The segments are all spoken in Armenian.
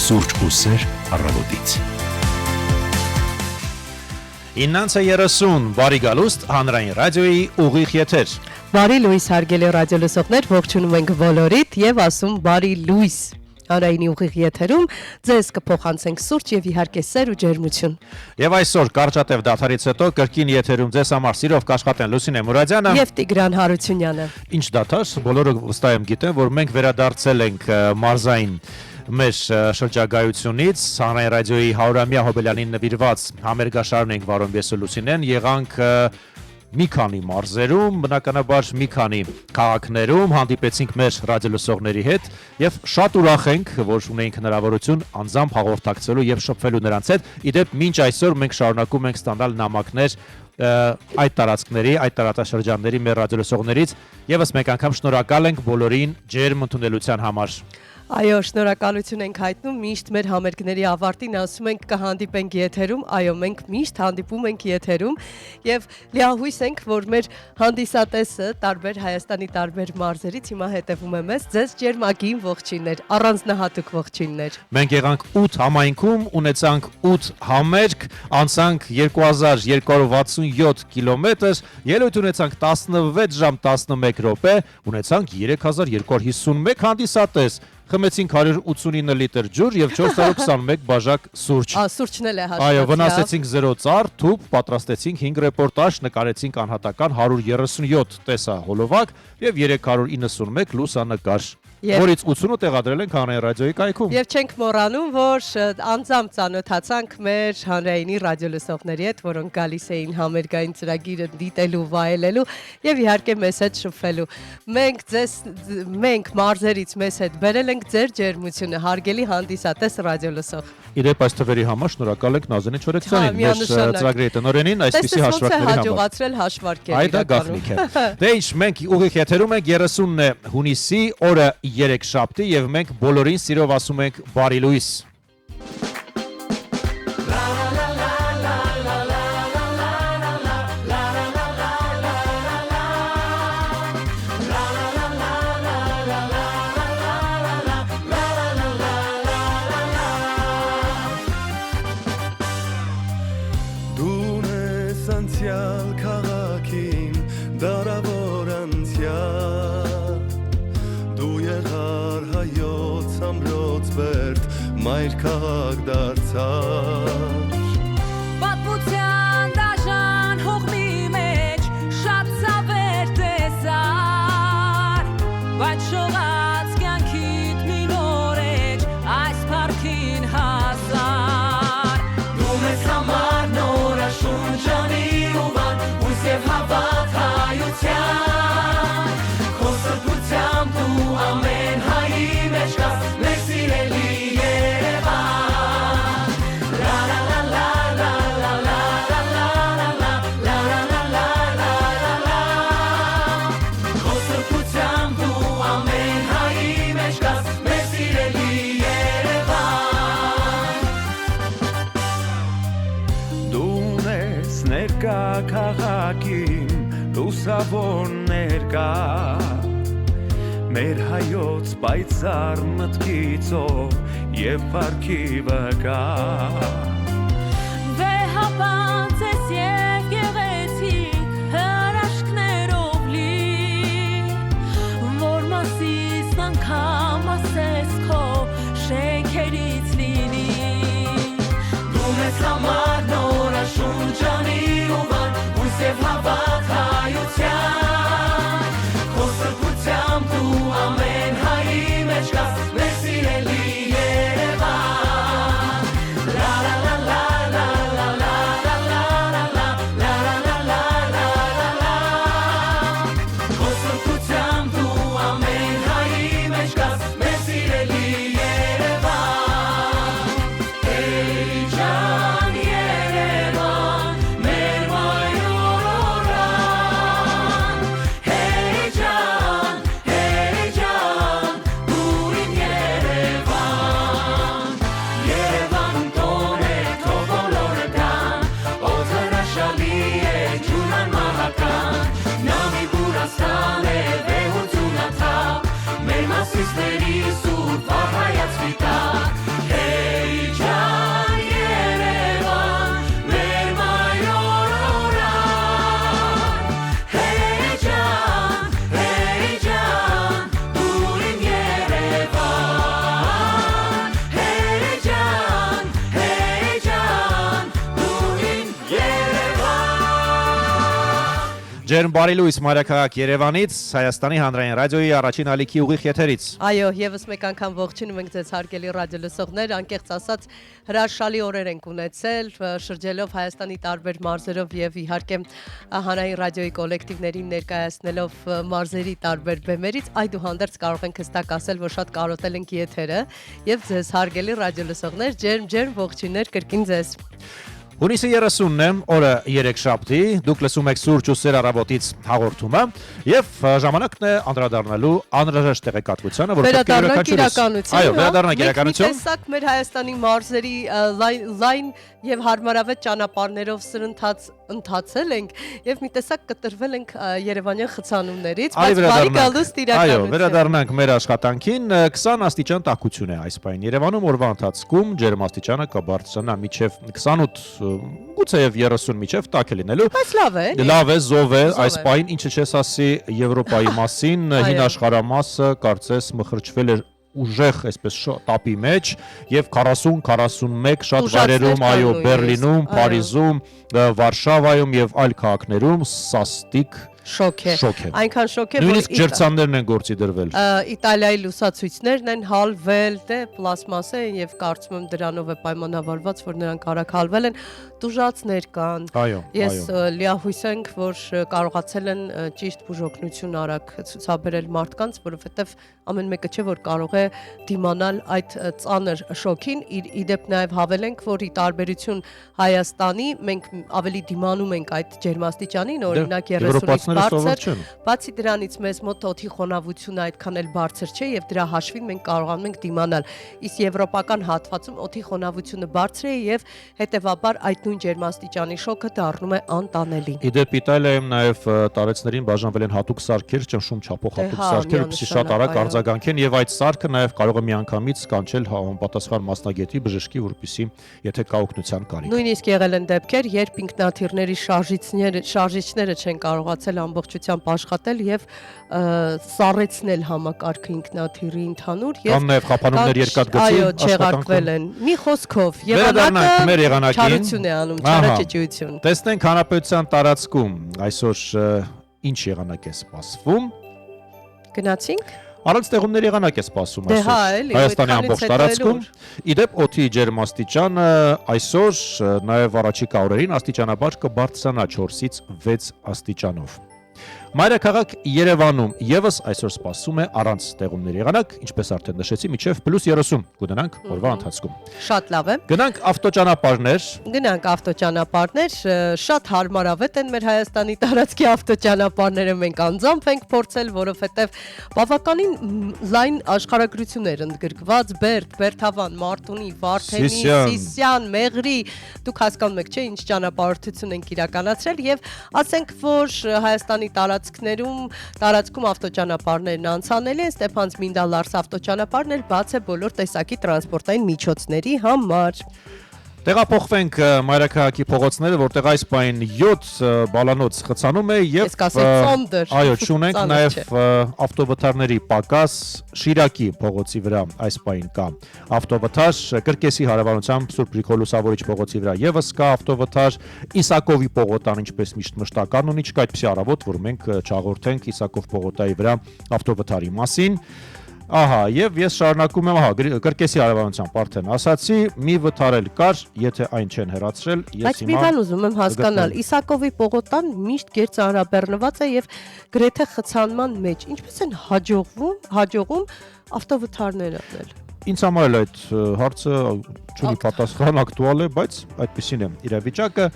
Սուրճ ու սեր առավոտից։ 9:30 բարի գալուստ հանրային ռադիոյի ուղիղ եթեր։ Բարի լույս հարգելի ռադիոլսողներ, ողջունում ենք բոլորիդ եւ ասում բարի լույս։ Հանրայինի ուղիղ եթերում ձեզ կփոխանցենք սուրճ եւ իհարկե սեր ու ջերմություն։ Եվ այսօր կարճատև դադարից հետո կրկին եթերում ձեզ համար սիրով կաշխատեն Լուսինե Մուրադյանը եւ Տիգրան Հարությունյանը։ Ինչ դադար, բոլորը վստահ եմ գիտեն, որ մենք վերադարձել ենք մարզային մեր շրջագայությունից, հանրային ռադիոյի 100-ամյա հոբելյանին նվիրված համերգաշարն ենք վարում ես ու Լուսինեն, եղանք մի քանի մարզերում, բնականաբար մի քանի քաղաքներում հանդիպեցինք մեր ռադիոլսողների հետ եւ շատ ուրախ ենք, որ ունենք հնարավորություն անձամբ հաղորդակցելու եւ շփվելու նրանց հետ։ Իդեպ մինչ այսօր մենք շարունակում ենք ստանալ նամակներ այդ տարածքների, այդ տարածաշրջանների մեր ռադիոլսողներից եւս մեկ անգամ շնորհակալ ենք բոլորին ջերմ ընդունելության համար։ Այո, շնորհակալություն ենք հայտնում միշտ մեր համերգների ավարտին ասում ենք կհանդիպենք եթերում, այո, մենք միշտ հանդիպում ենք եթերում եւ լիահույս ենք, որ մեր հանդիսատեսը տարբեր Հայաստանի տարբեր մարզերից հիմա հետևում է մեզ, ձեզ ջերմագին ողջույններ, առանձնահատուկ ողջույններ։ Մենք եղանք 8 համայնքում, ունեցանք 8 համերգ, անցանք 2267 կիլոմետր, ելույթ ունեցանք 16 ժամ 11 րոպե, ունեցանք 3251 հանդիսատես։ Խմեցինք 189 լիտր ջուր եւ 421 բաժակ սուրճ։ Սուրճն էլ է հաշվված։ Այո, վնասեցինք 0 ծառ, թուփ, պատրաստեցինք 5 ռեպորտաժ, նկարեցինք անհատական 137 տեսահոլովակ եւ 391 լուսանկար, որից 80-ը տեղադրել ենք հանրային ռադիոյի կայքում։ Եվ չենք մոռանում, որ անձամբ ծանոթացանք մեր հանրայինի ռադիոլսողների հետ, որոնք գալիս էին համերգային ծրագիրը դիտելու, վայելելու եւ իհարկե մեզ հետ շփվելու։ Մենք մարզերից մեզ հետ բերել ենք ձեր ջերմությունը, հարգելի հանդիսատես ռադիոլսող։ Իդեպ այս թվերի համար շնորհակալ ենք Նազենի Չորեքսյանին, մեր ծրագրի տնօրենին, այսպիսի հաշվարկների համար։ Հաջողացրել հաշվարկել։ Այ դա գաղտնիք է։ Դե ինչ, մենք ուղիղ եթերում ենք 30 հունիսի օրը 3 շաբթի եւ մենք բոլորին սիրով ասում ենք բարի լույս։ Մայր քաղաք դարձար Պատմության դաժան հողմի մեջ շատ ծավեր տեսար Բայց շողաց կյանքիդ մի նոր էջ այս պարքին հասար Դու մեզ համար նոր աշունչանի ուվան Ույս և հավատ հայության Քո սրբությամբ դու ամեն հայի մեջ կաս մեր սիրելի Քաղաքին լուսավոր ներկա մեր հայոց պայծառ մտքիցով եւ փառքի վկա վեհապանց ես եւ գեղեցիկ հրաշքներով լի որ մասիս անգամ ասես քո շենքերից լինի դու մեզ համար նոր աշունչանի Եվ հավատ հայության Քո սրբությամբ դու ամեն հայի մեջ կաս մեր սիրելի Երևան La la la la la la la la la la la la la la la la Քո սրբությամբ դու ամեն հայի մեջ կաս մեր սիրելի Երևան Էй ջան Երևան մեր Մեր մասիսների սուրբ առհայացվի տակ Ջերմ բարի լույս Մայրաքաղաք Երևանից, Հայաստանի հանրային ռադիոյի առաջին ալիքի ուղիղ եթերից։ Այո, եւս մեկ անգամ ողջունում ենք ձեզ հարգելի ռադիոլսողներ, անկեղծ ասած հրաշալի օրեր ենք ունեցել, շրջելով Հայաստանի տարբեր մարզերով եւ իհարկե հանրային ռադիոյի կոլեկտիվներին ներկայացնելով մարզերի տարբեր բեմերից, այդուհանդերձ կարող ենք հստակ ասել, որ շատ կարոտել ենք եթերը եւ ձեզ հարգելի ռադիոլսողներ, ջերմ ողջույններ կրկին ձեզ։ Հունիսի 30-ն է, օրը 3 շաբթի, դուք լսում եք Սուրճ ու Սեր առավոտից հաղորդումը եւ ժամանակն է անդրադառնալու անհրաժեշտ տեղեկատվությանը, որ պետք է յուրաքանչյուրս։ Այո, վերադառնանք իրականություն։ Տեսակ մեր Հայաստանի մարզերի լայն եւ հարմարավետ ճանապարհներով սրընթաց ընթացել ենք եւ մի տեսակ կտրվել ենք Երևանյան խցանումներից, բայց բարի գալուստ իրականություն։ Այո, վերադառնանք մեր աշխատանքին, 20 աստիճան տաքություն է այս պահին Երևանում, օրվա ընթացքում ջերմաստիճանը կբարձրանա մինչեւ 28 գուցեև 30 միջև տաք է լինելու։ Բայց լավ է։ Լավ է, զով է, այս պահին ինչը չես ասի Եվրոպայի մասին, հին աշխարհամասը կարծես մխրճվել էր ուժեղ այսպես տապի մեջ եւ 40-41 շատ վայրերում, այո, Բերլինում, Փարիզում, Վարշավայում եւ այլ քաղաքներում սաստիկ շոկ է։ Այնքան շոկ է, որ նույնիսկ ջրցաններն են գործի դրվել։ Իտալիայի լուսացույցներն են հալվել, դե պլաստմասե են եւ կարծում եմ դրանով է պայմանավորված, որ նրանք արագ հալվել են, տուժածներ կան։ Ես լիահույս ենք, որ կարողացել են ճիշտ բուժօգնություն արագ ցուցաբերել մարդկանց, որովհետեւ ամեն մեկը չէ որ կարող է դիմանալ այդ ծանր շոկին։ Իդեպ նաեւ հավելենք, որ ի տարբերություն Հայաստանի մենք ավելի դիմանում ենք այդ ջերմաստիճանին, օրինակ 30-ից բարձր, բացի դրանից մեզ մոտ օդի խոնավությունը այդքան էլ բարձր չէ եւ դրա հաշվին մենք կարողանում ենք դիմանալ։ Իսկ եվրոպական հատվածում օդի խոնավությունը բարձր է եւ հետեւաբար այդ նույն ջերմաստիճանի շոկը դառնում է անտանելի։ Իդեպ Իտալիայում նաեւ տարեցներին բաժանվել են հատուկ սարքեր, ճնշում չափող հատուկ սարքեր, որպեսզի շատ արագ արձագանքեն եւ այդ սարքը նաեւ կարող է միանգամից կանչել համապատասխան մասնագետի բժշկի, որպեսզի եթե կա օգնության կարիք։ Նույնիսկ եղել են դեպքեր, երբ ինքնաթիռների շարժիչները չեն կարողացել ամբողջությամբ աշխատել եւ սառեցնել համակարգը ինքնաթիռի ընդհանուր եւ կամ նաեւ խափանումներ երկաթգծի չեղարկվել են։ Մի խոսքով եղանակը մեր եղանակին չարություն է անում, չարաճճություն։ Տեսնենք հանրապետության տարածքում այսօր ինչ եղանակ է սպասվում։ Գնացինք Առանց տեղումների եղանակ է սպասում այսօր Հայաստանի ամբողջ տարածքում։ Իդեպ օդի ջերմաստիճանը այսօր նաև առաջիկա օրերին աստիճանաբար կբարձրանա 4-ից 6 աստիճանով։ Մայրաքաղաք Երևանում եւս այսօր սպասում է առանց տեղումների եղանակ, ինչպես արդեն նշեցի, մինչև +30 կունենանք օրվա ընթացքում։ Շատ լավ է։ Գնանք ավտոճանապարհներ։ Գնանք ավտոճանապարհներ, շատ հարմարավետ են մեր Հայաստանի տարածքի ավտոճանապարհները, մենք անձամբ ենք փորձել, որովհետև բավականին լայն աշխարհագրություններ ընդգրկված Բերդավան, Մարտունի, Վարդենի, Սիսիան, Մեղրի, դուք հասկանում եք, չէ՞, ինչ ճանապարհորդություն ենք իրականացրել եւ ասենք, որ Հայաստանի տարածքում ավտոճանապարհներն անցանելի են, Ստեփանցմինդալարս ավտոճանապարհն էլ բաց է բոլոր տեսակի տրանսպորտային միջոցների համար։ Տեղափոխվենք Մայրաքաղաքի փողոցները, որտեղ այս պահին 7 բալանոց խցանում է եւ այո, չունենք նաեւ ավտովթարների պակաս Շիրակի փողոցի վրա այս պահին կա ավտովթար, Կրկեսի հարավանությամբ Սուրբ Գրիգոր Լուսավորիչ փողոցի վրա եւս կա ավտովթար, Իսակովի պողոտան ինչպես միշտ մշտական ունի, չկա այդպիսի առավոտ, որ մենք չաղորդենք Իսակով պողոտայի վրա ավտովթարի մասին։ Ահա, եւ ես շարունակում եմ, Կրկեսի հարավանությամբ արդեն ասացի, մի վթարել կար, եթե այն չեն հեռացրել, ես հիմա։ Բայց մի բան ուզում եմ հասկանալ, Իսակովի պողոտան միշտ գերծանրաբեռնված է եւ գրեթե խցանման մեջ։ Ինչպես են հաջողում ավտովթարներ անել։ Ինձ համար էլ այդ հարցը չունի պատասխան, ակտուալ է, բայց այդպեսին է իրավիճակը։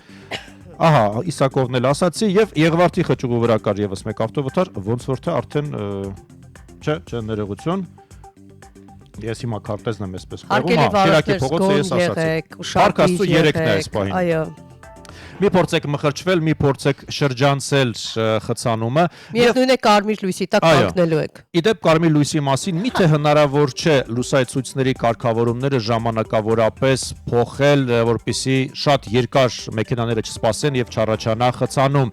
Ահա, Իսակովն էլ ասացի եւ Եղվարդի խճուղու վրա կար եւս մեկ ավտովթար, ոնց որ թե արդեն Չէ, ներողություն։ Ես հիմա քարտեզն եմ այսպես խաղում, Շիրակի փողոցը ես ասացի։ Փառք Աստծո 3-ն է այս պահին։ Այո։ Մի փորձեք մխրճվել, մի փորձեք շրջանցել խցանումը։ Միևնույն է կարմիր լույսի տակ կանգնելու եք։ Իդեպ կարմիր լույսի մասին միթե հնարավոր չէ լուսայցույցների կարգավորումները ժամանակավորապես փոխել, որպեսզի շատ երկար մեքենաները չսպասեն եւ չառաջանա խցանում,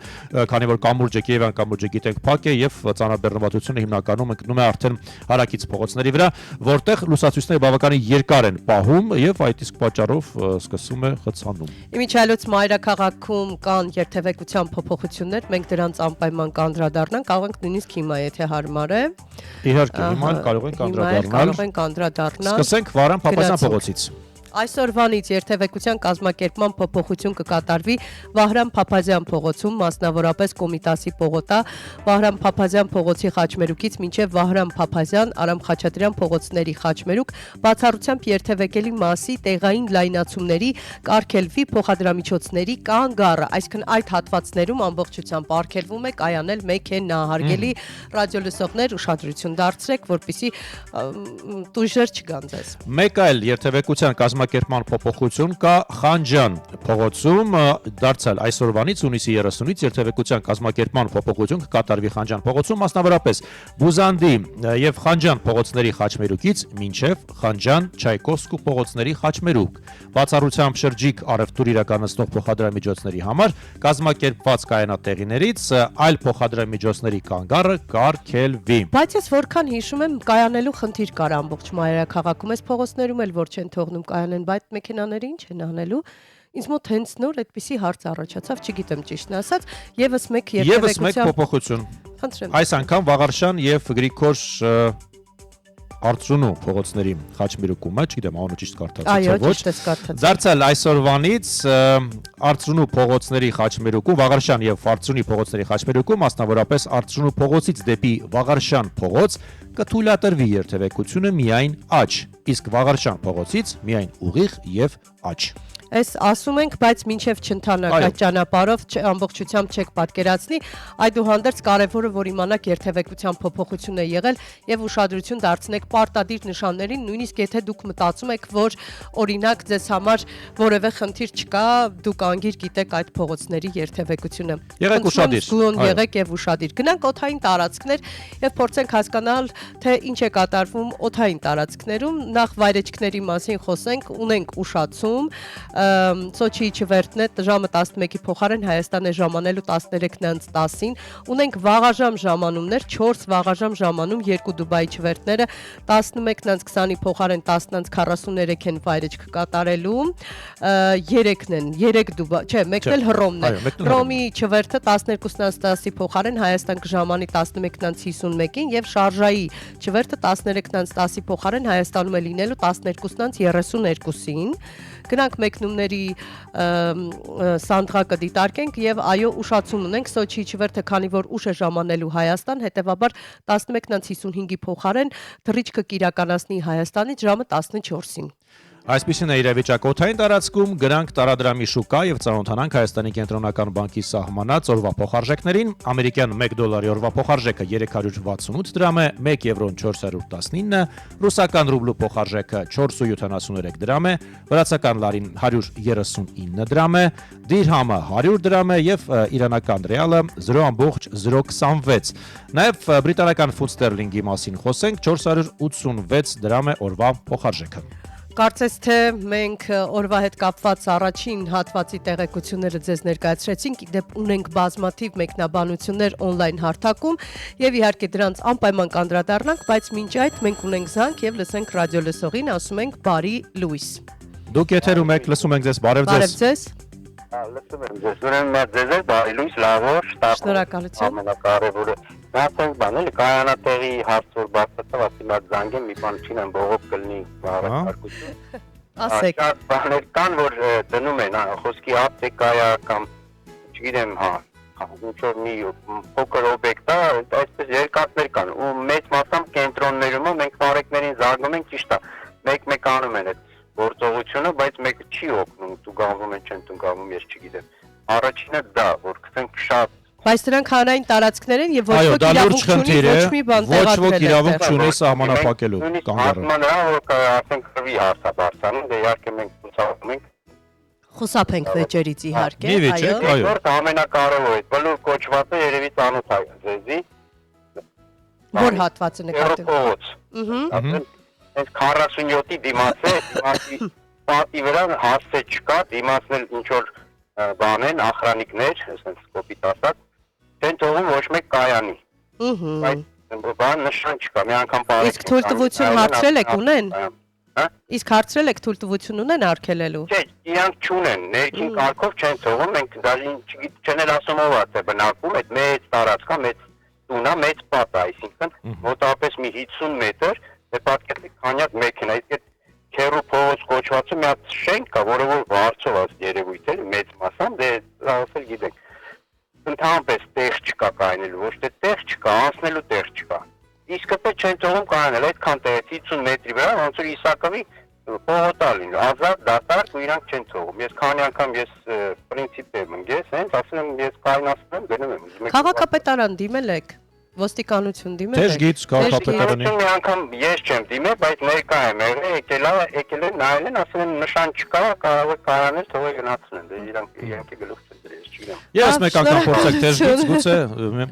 քանի որ կամուրջը Կիևյան կամուրջը գիտենք փակ է եւ ծանրաբեռնվածությունը հիմնականում ընկնում է արդեն հարակից փողոցների վրա, որտեղ լուսացույցները բավականին երկար են պահում եւ այդ իսկ պատճառով սկսում է խցանում։ Իմիջիայլոց Մայրաքաղաք շրջակում կան երթևեկության փոփոխություններ, մենք դրանց անպայման կանդրադառնանք, կարող ենք նույնիսկ հիմա, եթե հարմար է։ Իհարկե, հիմա կարող ենք անդրադառնալ։ Կարող ենք անդրադառնալ։ Սկսենք Վահրամ Փափազյան փողոցից։ Այսօրվանից երթևեկության կազմակերպման փոփոխություն կկատարվի Վահրամ Փափազյան փողոցում, մասնավորապես Կոմիտասի պողոտա, Վահրամ Փափազյան փողոցի խաչմերուկից մինչև Վահրամ Փափազյան, Արամ Խաչատրյան փողոցների խաչմերուկ, բացառությամբ երթևեկելի մասի տեղային լայնացումների, կարգելվի փոխադրամիջոցների կանգառը, այսինքն այդ հատվածներում ամբողջությամբ արգելվում է կայանել մեքենա, հարգելի ռադիոլսողներ, ուշադրություն դարձրեք, որպեսզի տույժեր չգան ձեզ։ Մեկ այլ երթևեկության կազմակերպման փոփոխություն կա Խանջան փողոցում, դարձյալ այսօրվանից հունիսի 30-ից երթևեկության կազմակերպման փոփոխություն կկատարվի Խանջան փողոցում, մասնավորապես Բուզանդի եւ Խանջան փողոցների խաչմերուկից մինչև Խանջան Չայկովսկու փողոցների խաչմերուկ։ Բացառությամբ շրջիկ առևտուր իրականացնող փոխադրամիջոցների համար կազմակերպված կայանատեղիներից այլ փոխադրամիջոցների կանգառը կարգելվի։ Բայց ես որքան հիշում եմ, կայանելու խնդիր կար ամբողջ մայրաքաղաքում, այս փողոցներում էլ որ չեն թողնում կայանեն, բայց մեքենաները ինչ են անելու։ Ինձ մոտ հենց նոր այդպիսի հարց առաջացավ, չգիտեմ ճիշտն ասած, եւս մեկ երթևեկության փոփոխություն։ Խնդրեմ։ Այս անգամ Վաղարշան եւ Գրիգոր Արծրունու փողոցների խաչմերուկումը, չգիտեմ, անունը ճիշտ կարդացի թե Այո, ոչ։ ճիշտ ես կարդացել։ Դարձյալ այսօրվանից Արծրունու փողոցների խաչմերուկում, Վաղարշան եւ Արծրունի փողոցների խաչմերուկում, մասնավորապես Արծրունու փողոցից դեպի Վաղարշան փողոց կթույլատրվի երթևեկությունը միայն աջ, իսկ Վաղարշան փողոցից միայն ուղիղ եւ աջ։ Այս ասում ենք, բայց մինչև չընթանաք այդ ճանապարհով ամբողջությամբ չեք պատկերացնի, այդուհանդերձ կարևորը որ իմանաք երթևեկության փոփոխություն է եղել եւ ուշադրություն դարձնեք պարտադիր նշաններին, նույնիսկ եթե դուք մտածում եք, որ օրինակ ձեզ համար որևէ խնդիր չկա, դուք անգիր գիտեք այդ փողոցների երթևեկությունը։ Եղեք ուշադիր։ Եղեք եւ ուշադիր։ Գնանք օթային տարածքներ եւ փորձենք հասկանալ, թե ինչ է կատարվում օթային տարածքներում։ Նախ վայրեջքների մասին խոսենք, ունենք ուշացում Սոչիի չվերթնետ ժամը 11-ի փոխարեն Հայաստան է ժամանելու 13:10-ին, ունենք վաղաժամ ժամանումներ, 4 վաղաժամ ժամանում, 2 Դուբայի չվերթները 11:20-ի փոխարեն 10:43 են վայրեջք կատարելու, 3-ն են, 3 Դուբա, չէ, մեկն էլ Հռոմն է։ Հռոմի չվերթը 12:10-ի փոխարեն Հայաստան կժամանի 11:51-ին եւ Շարժայի չվերթը 13:10-ի փոխարեն Հայաստանում է լինելու 12:32-ին։ Գնանք մեկնումների սանդղակը դիտարկենք եւ այո ուշացում ունենք Սոչիի չվերթը, քանի որ ուշ է ժամանելու Հայաստան, հետեւաբար 11:55-ի փոխարեն թռիչքը կիրականացնի Հայաստանից ժամը 14-ին։ Այսպիսին է իրավիճակը օթային տարածքում, գրանք տարադրամի շուկա եւ ծանոթանանք Հայաստանի կենտրոնական բանկի սահմանած օրվա փոխարժեքներին, ամերիկյան $1 օրվա փոխարժեքը 368 դրամ է, 1 եվրոն 419, ռուսական ռուբլու փոխարժեքը 473 դրամ է, վրացական լարին 139 դրամ է, դիրհամը 100 դրամ է եւ իրանական ռեալը 0.026։ Նաեւ բրիտանական ֆունտ ստերլինգի մասին խոսենք, 486 դրամ է օրվա փոխարժեքը։ Կարծես թե մենք օրվա հետ կապված առաջին հատվածի տեղեկությունները ձեզ ներկայացրեցինք, դեպ ունենք բազմաթիվ մեկնաբանություններ on-line հարթակում եւ իհարկե դրանց անպայման կանդրադառնանք, բայց մինչ այդ մենք ունենք զանգ եւ լսենք ռադիոլսողին, ասում ենք բարի լույս։ Դուք եթերում եք, լսում ենք ձեզ, բարև ձեզ։ Բարև ձեզ։ Լսում եմ ձեզ, ուրեմն ձեզ բարի լույս, լավ օր, Շնորհակալություն։ ամենակարևորը Նախանց բան էլի կայանատեղի հարց որ բացացավ, ասի մա զանգեմ մի բան չինեմ բողոք կլինի հարցարկություն։ Ասեք։ Շատ բաներ կան որ դնում են, խոսքի ապտեկայա կամ չգիտեմ, ինչ որ մի փոքր օբյեկտ է, այսպես երկաթներ կան ու մեծ մասամբ կենտրոններում մենք նորեկներին զարգում ենք, ճիշտ է, մեկ անում են այդ գործողությունը, բայց մեկը չի օգնում, տուգանվում են, չեն տուգանվում, ես չգիտեմ։ Առաջինը դա, որ գցենք շատ Բայց դրանք հանրային տարածքներ են եւ ոչ ոք իրավունք չունի ոչ մի բան տեղադրել։ Ոչ ոք իրավունք չունի սահմանափակելու կանգառը։ Մանրա որ ասենք քրվի հարցա բարձրանում, դե իհարկե մենք ցուցաբերում ենք։ Խուսափենք վեճերից իհարկե, Մի վիճեք, այո։ Որը ամենակարևորը է, բլուր կոչվածը երևի ծանոթ է ձեզի։ Որ հատվածը նկատում։ Այս 47-ի դիմաց է, դիմացի պատի վրա հասցե չկա, դիմացն էլ ինչ որ բան են, ախրանիկներ, այսպես կոպիտ ասած, դեն թողում ոչ մեկ կայանի։ Բայց բան նշան չկա, մի անգամ բարեք։ Իսկ թույլտվություն հարցրել եք ունեն։ Իսկ հարցրել եք թույլտվություն ունեն արգելելու։ Չէ, իրանք չունեն, ներքին կարգով չեն թողում, մենք դաժե չեն էլ ասում ով է բնակվում, այդ մեծ տարածքա, մեծ տունա, մեծ պատ է, այսինքն մոտավորապես մի 50 մետր, դե պատկերացրեք քանյակ մեքենա, իսկ այդ քերու փողոց կոչվածը մի հատ շենք կա, որը որ վարձով է երևույթ է, մեծ մասամբ, դե ասել գիտենք։ Ընդհանրապես տեղ չկա կայնելու, ոչ թե տեղ չկա, անցնելու տեղ չկա։ Իսկապես չեն թողում կանել այդքան տեղից 50 մետրի վրա, ոնց որ Իսակովի փողոտալին, ազատ դատարկ ու իրանք չեն թողում։ Ես քանի անգամ պրինցիպ եմ ընկես, հենց ասում եմ ես կայնացնում եմ, գնում եմ։ Քաղաքապետարան դիմել եք, ոստիկանություն դիմել Թեժ եք։ գից քաղաքապետարանի։ Մի անգամ ես չեմ դիմել, բայց ներկա եմ եկել են նայել են, ասում են նշան չկա, կարող է կայանել, թող է գնացնեն, դե իրանք գլուխ չեն դրել, ես չգիտեմ։ Ես մեկ անգամ փորձեք թեժ գից,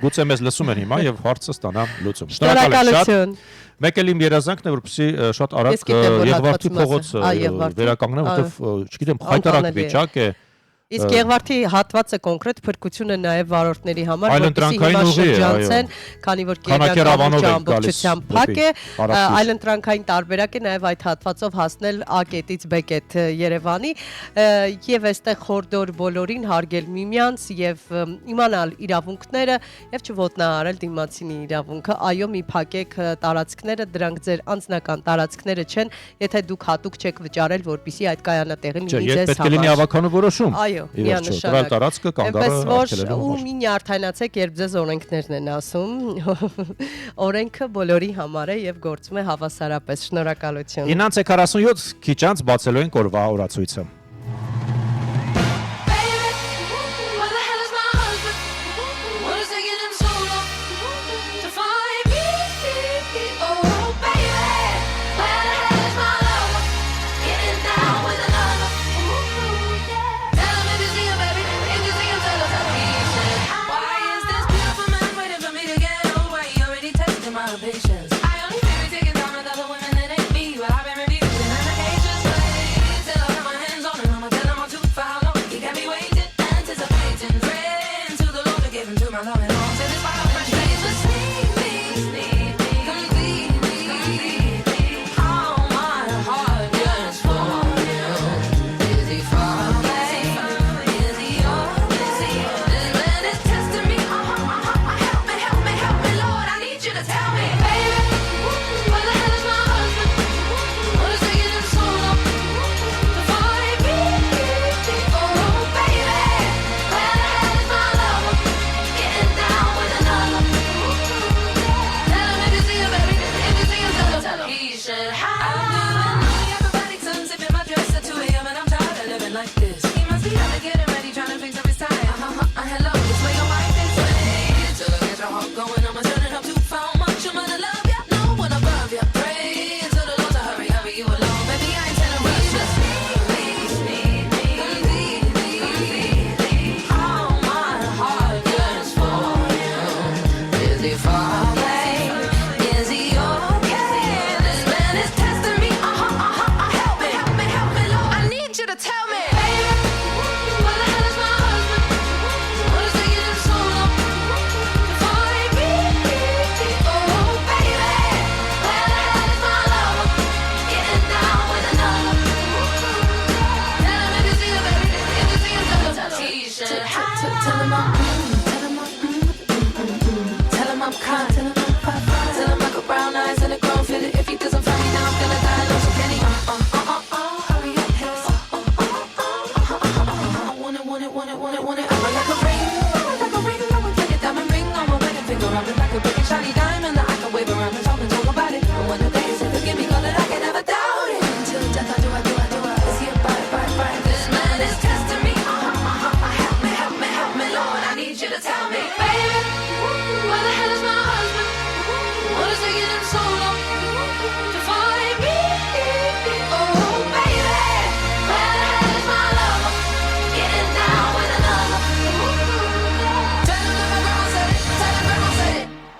գուցե մեզ լսում են հիմա եւ հարցը ստանամ լուծում։ Շնորհակալություն։ Մեկ էլ իմ երազանքն է, որպեսզի շատ արագ Եղվարդի փողոցը վերականգնեմ, որովհետև չգիտեմ, խայտարակ վիճակ է։ Իսկ Եղվարդի հատվածը կոնկրետ փրկություն է նաև վարորդների համար, որպեսզի հիմա շրջանցեն, քանի որ Գերագանավը ամբողջությամբ փակ է, այլընտրանքային տարբերակ է նաև այդ հատվածով հասնել A կետից B կետ Երևանի, եւ այստեղ խորդոր բոլորին հարգել միմյանց եւ իմանալ իրավունքները եւ չոտնահարել դիմացինի իրավունքը։ Այո, մի փակեք տարածքները, դրանք ձեր անձնական տարածքները չեն, եթե դուք հատուկ չեք վճարել, որպեսզի այդ կայանատեղը լինի ձեզ համար։ Պետք է լինի ավականու որոշում։ Այո, միանշանակ։ Տարածքը կանգառը արգելելու ու մի նյարդայնացեք, երբ ձեզ օրենքներն են ասում։ Օրենքը բոլորի համար է եւ գործում է հավասարապես։ Շնորհակալություն։ 9:47 քիչ անց բացելու ենք օրվա օրացույցը։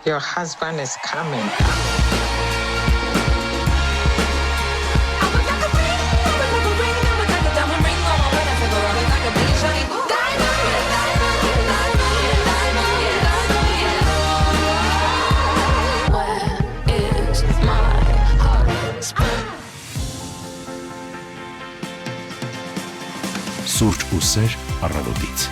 Your husband is coming. Լուսեր առավոտից։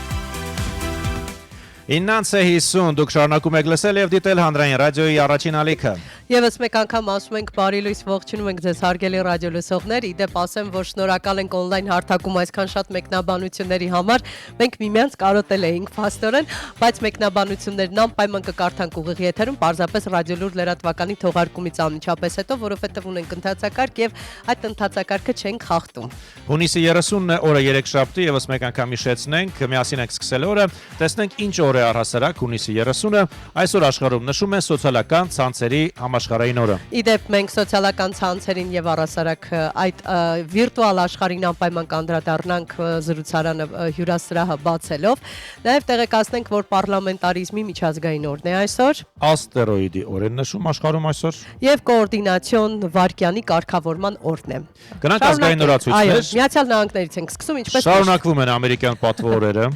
9:50 դուք շարունակում եք լսել եւ դիտել հանրային ռադիոյի առաջին ալիքը։ Եվս մեկ անգամ ասում ենք բարի լույս, ողջունում ենք ձեզ հարգելի ռադիո լսողներ։ Իդեպ ասեմ, որ շնորհակալ ենք on-line հարթակում այսքան շատ մեկնաբանությունների համար։ Մենք միմյանց կարոտել էինք փաստորեն, բայց մեկնաբանություններն անպայման կկարդանք ուղիղ եթերում, պարզապես ռադիոլուր լրատվականի թողարկումից անմիջապես հետո, որովհետև ունենք ընթացակարգ եւ այդ ընթացակարգը չենք խախտում։ Հունիսի 30-ն է օրը 3 շաբթի, եւս մեկ անգամ հիշեցնենք, միասին ենք սկսել օրը, տեսնենք ինչ օր է առհասարակ հունիսի 30-ը, այսօր աշխարհում նշում են սոցիալական ցանցերի համաշխարհային օրը։ Իդեպ մենք սոցիալական ցանցերին եւ առհասարակ այդ վիրտուալ աշխարհին անպայման կանդրադառնանք զրուցարանը հյուրասրահը բացելով, նաեւ տեղեկացնենք, որ պարլամենտարիզմի միջազգային օրն է այսօր, Աստերոիդի օրն նշում աշխարհում այսօր։ եւ կոորդինացիոն վարկյանի կարգավորման օրն է։ Գնանք ազգային օրացույցներ։ Այո, Միացյալ Նահանգներից ենք սկսում, ինչպես Շարունակվում են ամերիկյան պատվո օրերը։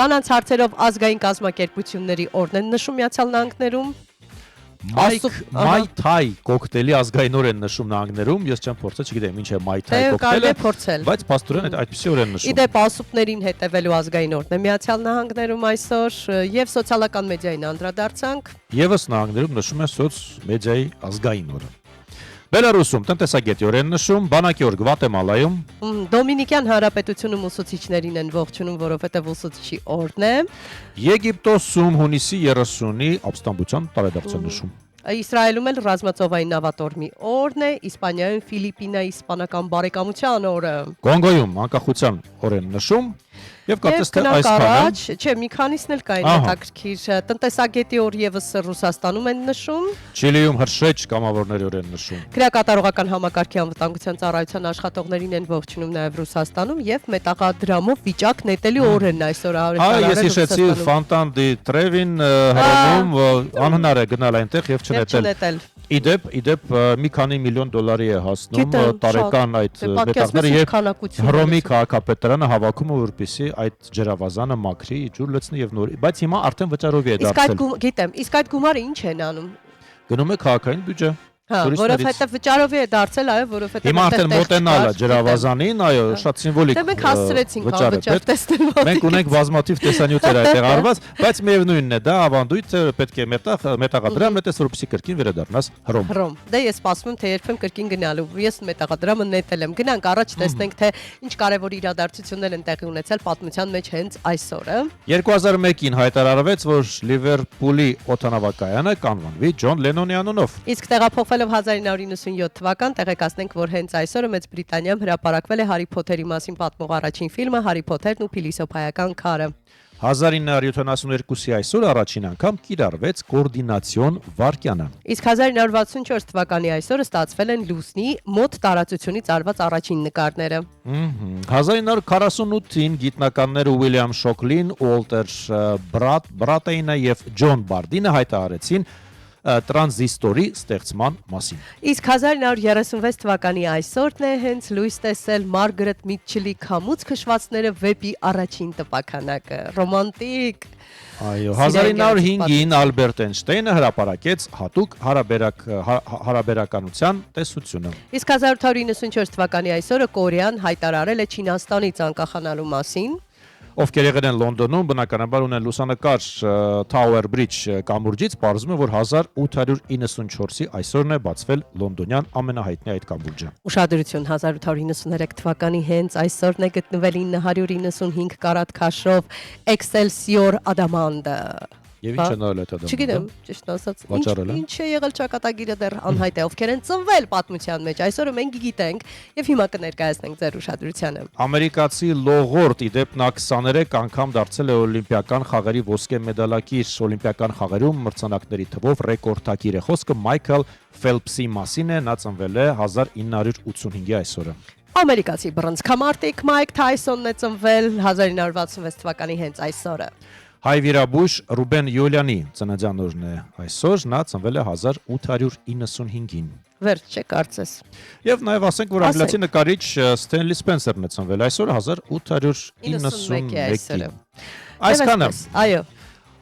կանանց հարցերով ազգային կազմակերպությունների օրն են նշում Միացյալ Նահանգներում։ Մայ թայ կոկտեյլի ազգային օր են նշում նահանգներում, ես չեմ փորձել, չգիտեմ ինչ է մայ թայ կոկտեյլը, բայց փաստորեն այդպիսի օր են նշում։ Իդեպ ասուպներին հետևելու ազգային օրն է Միացյալ Նահանգներում այսօր եւ սոցիալական մեդիային անդրադարձանք։ Եվս նահանգներում նշում են սոցմեդիայի ազգային օրը։ Բելարուսում տնտեսագետի օրեն նշում, բանակի օր Գվատեմալայում, Դոմինիկյան Հանրապետությունում ուսուցիչներին են ողջունում, որովհետեւ ուսուցիչի օրն է։ Եգիպտոսում հունիսի 30-ի ապստամբության տարեդարձ են նշում։ Իսրայելում էլ ռազմածովային նավատորմի օրն է, Իսպանիայում Ֆիլիպինայի իսպանական բարեկամության օրը։ Կոնգոյում անկախության օրեն նշում եւ կարծես թե Գնանք այսքանը։ առաջ, չէ, մի քանիսն էլ կային հետաքրքիր տնտեսագետի օր եւս Ռուսաստանում են նշում։ Չիլիում հրշեջ կամավորների օրեն նշում։ Քրեակատարողական համակարգի անվտանգության ծառայության աշխատողներին են ողջունում նաեւ Ռուսաստանում եւ մետաղադրամով վիճակ նետելու օրն այսօր Ես հիշեցի Ֆանտան դի Տրևին հրոմում անհնար է գնալ այնտեղ եւ չնետել։ Իդեպ մի քանի միլիոն դոլարի է հասնում տարեկան այդ մետաղները եւ Հռոմի քաղաքապետարանը հավաքում է որպեսզի այդ ջրավազանը մաքրի, ջուր լցնի եւ նոր, բայց հիմա արդեն վճարովի է դարձել։ Իսկ այդ գումարը ինչ են անում։ Գնում է քաղաքային բյուջե։ Որովհետև վճարովի է դարձել, այո, որովհետև հիմա արդեն մոտենալ է ջրավազանին, այո, շատ սիմվոլիկ։ Դե մենք հասցրեցինք անվճար տեսնել։ Մենք ունենք բազմաթիվ տեսանյութեր այդտեղ արված, բայց միևնույնն է, դա ավանդույթ է, պետք է մետաղադրամ նետես, որպեսզի կրկին վերադառնաս Հռոմ։ Դե ես սպասում եմ, թե երբեմ կրկին գնալու։ Ես մետաղադրամը նետել եմ։ Գնանք առաջ տեսնենք, թե ինչ կարևոր իրադարձություններ են տեղի ունեցել պատմության մեջ հենց այսօրը։ 2001-ին հայտարարվեց, որ Լիվերպուլի օդանավակայանը կանվանվի Ջոն Լենոնի անունով։ Իսկ տեղափոխվելով 1997 թվական տեղեկացնենք, որ հենց այսօրը Մեծ Բրիտանիայում հրապարակվել է Հարի Փոթերի մասին պատմող առաջին ֆիլմը Հարի Փոթերն ու Փիլիսոփայական քարը։ 1972-ի այսօր առաջին անգամ կիրառվեց կոորդինացիոն վարկյանը։ Իսկ 1964 թվականի այսօրը ստացվել են լուսնի մոտ տարածությունից արված առաջին նկարները։ 1948-ին գիտնականները Ուիլյամ Շոքլին, Ուոլտեր Բրատեյնը եւ Ջոն Բարդինը հայտարարեցին տրանզիստորի ստեղծման մասին։ Իսկ 1936 թվականի այսօրն է հենց լույս տեսել Մարգարետ Միթչելի Քամուց քշվածները վեպի առաջին տպաքանակը։ Ռոմանտիկ։ Այո, 1905-ին Ալբերտ Էյնշտեյնը հրապարակեց հատուկ հարաբերականության տեսությունը։ Իսկ 1894 թվականի այսօրը Կորեան հայտարարել է Չինաստանից անկախանալու մասին։ Ովքեր եղել են Լոնդոնում, բնականաբար ունեն լուսանկար Tower Bridge կամուրջից, պարզվում է, որ 1894-ի այսօրն է բացվել լոնդոնյան ամենահայտնի այդ կամուրջը։ Ուշադրություն, 1893 թվականի հենց այսօրն է գտնվել 995 կարատ քաշով Excelsior Adamant-ը։ Եվ ինչ են արել այդ ադամը։ Չգիտեմ, ճիշտ ասած, Վաճառել են։ ինչ է եղել ճակատագիրը դեռ անհայտ է, ովքեր են ծնվել պատմության մեջ, այսօրը մենք գիտենք եւ հիմա կներկայացնենք ձեր ուշադրությանը։ Ամերիկացի լողորդ իդեպ նա 23 անգամ դարձել է օլիմպիական խաղերի ոսկե մեդալակիր, օլիմպիական խաղերում մրցանակների թվով ռեկորդակիր է։ Խոսքը Մայքլ Ֆելփսի մասին է, նա ծնվել է 1985-ի այսօրը։ Ամերիկացի բռնցքամարտիկ Մայք Թայսոնն է ծնվել 1966 թվականի հենց այսօրը։ Հայ վիրաբույժ Ռուբեն Յուլյանի ծննդյան օրն է այսօր, նա ծնվել է 1895-ին։ Վերջ չէ կարծես։ Եվ նաև ասենք, որ անգլիացի նկարիչ Ստենլի Սպենսերն է ծնվել այսօր 1891-ին։ Այսքանը։ Այո։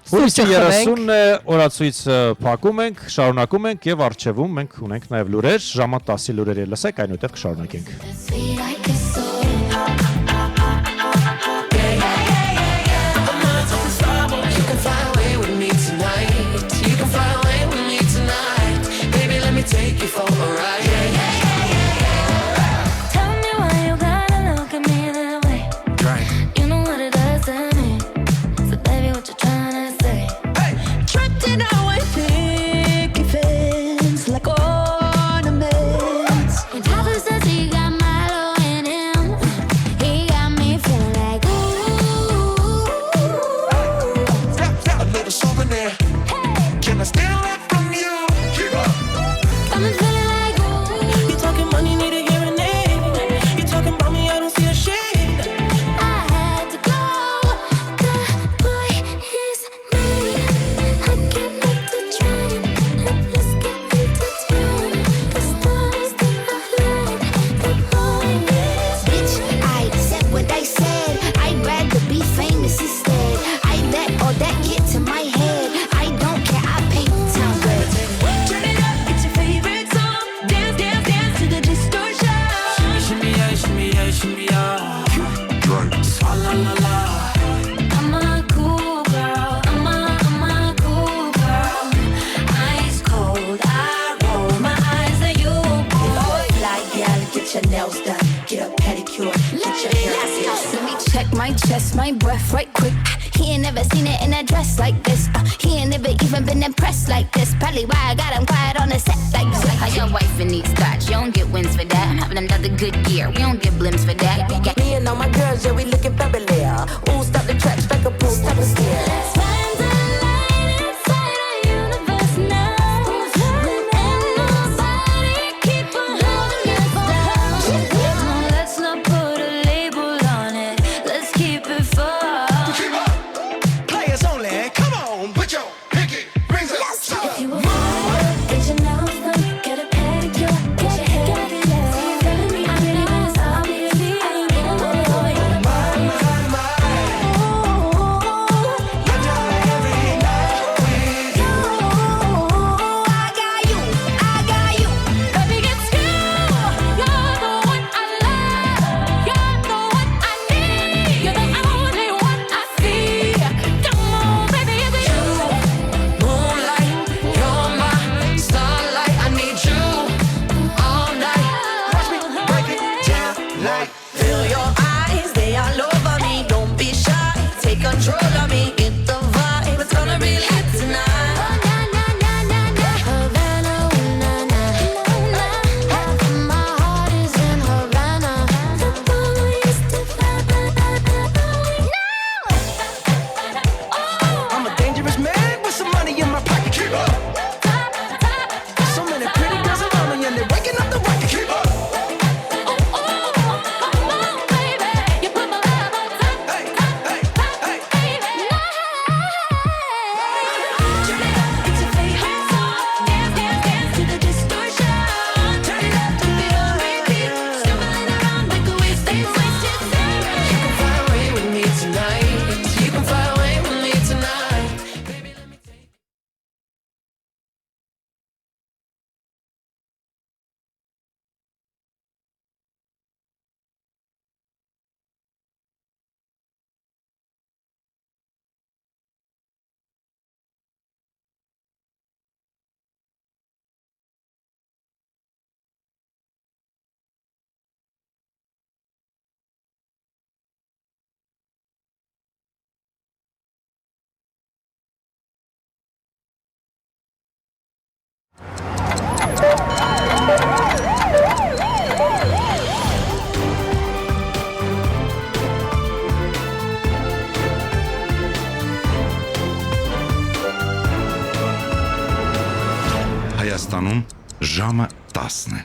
Հունիսի 30-ն է, օրացույցը փակում ենք, շարունակում ենք եւ առջևում մենք ունենք նաև լուրեր, ժամը 10-ի լուրերը լսեք, այնուհետև կշարունակենք։ Can I steal it from you? Keep up. Got me feeling like ooh. You talking money, need a hearing aid. You talking about me, I don't see a shade. I had to go. The boy is mine. I can't wait to try and let's get into tune. The stars that align. The boy is Bitch, I said what I said. I'd rather be famous instead. I let all that get to my head. I don't care, I paint the town red. turn it up. It's your favorite song. Dance, dance, dance to the distortion. Shimmy, yeah, shimmy, yeah, shimmy, yeah. Swalla la la. I'm a cool girl. I'm a cool girl. Ice cold. I roll my eyes at you. Fly gal, get your nails done. Get a pedicure, get your hair done. Let me check my chest, my breath right quick. He ain't never seen it in a dress like this. He ain't never even been impressed like this. Probably why I got him quiet on the set like this. How your wife in needs thoughts, you don't get wins for that. I'm having another good year, we don't get blimps for that. Me and all my girls, yeah, we looking fabulous. Ooh, stop the track, strike a pose, stop the stare. Let's find the light inside our universe now. And nobody keep on holding us down. No, let's not put a label on it. Let's keep it fun. Keep up. Players only. Come on, put your pinky rings up. If you want, get your nails done, get a pedicure, get your hair done. See you feeling me, I'm really nice, obviously. I ain't getting no boy. I got you. Baby, it's you. You're the one I love. You're the one I need. You're the only one I see. Come on, baby, it's you. Moonlight, you're my starlight. I need you all night. Watch me break it down like. Feel your eyes, they all over me. Don't be shy, take control of me. Get the vibe, it's gonna be lit tonight. Havana, ooh, na, na. Half of my heart is in Havana. The boy is to I'm a dangerous man with some money in my pocket. Keep up. So many pretty girls around me and they're waking up the rocket. Keep up. Հայաստանում ժամը 10 է։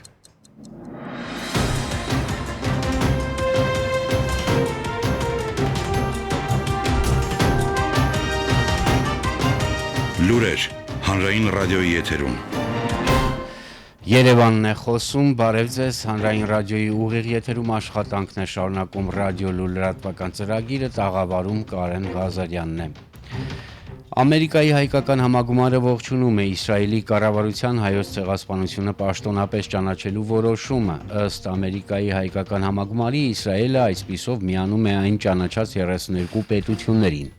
Լուրեր հանրային ռադիոյի եթերում։ Երևանն է խոսում, բարև ձեզ, հանրային ռադիոյի ուղիղ եթերում աշխատանքն է շարունակում ռադիո լուրատվական ծրագիրը, տաղավարում Կարեն Ղազարյանն է։ Ամերիկայի հայկական համագումարը ողջունում է Իսրայելի կառավարության հայոց ցեղասպանությունը պաշտոնապես ճանաչելու որոշումը։ Ըստ Ամերիկայի հայկական համագումարի Իսրայելը այսպիսով միանում է այն ճանաչած 32 պետություններին։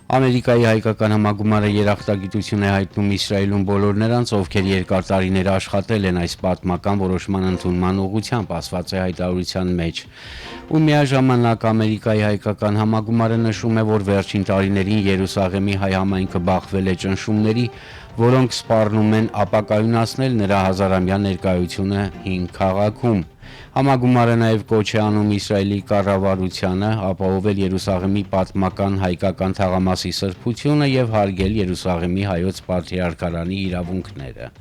Ամերիկայի հայկական համագումարը երախտագիտություն է հայտնում Իսրայելում բոլոր նրանց, ովքեր երկար տարիներ աշխատել են այս պատմական որոշման ընդունման ուղղությամբ, ասված է հայտարարության մեջ։ Ու միաժամանակ Ամերիկայի հայկական համագումարը նշում է, որ վերջին տարիներին Երուսաղեմի հայ համայնքը բախվել է ճնշումների, որոնք սպառնում են ապակայունացնել նրա հազարամյա ներկայությունը հին քաղաքում։ Համագումարը նաև կոչ է անում Իսրայելի կառավարությանը ապահովել Երուսաղեմի պատմական հայկական թաղամասի սրբությունը եւ հարգել Երուսաղեմի հայոց պատրիարքարանի իրավունքները,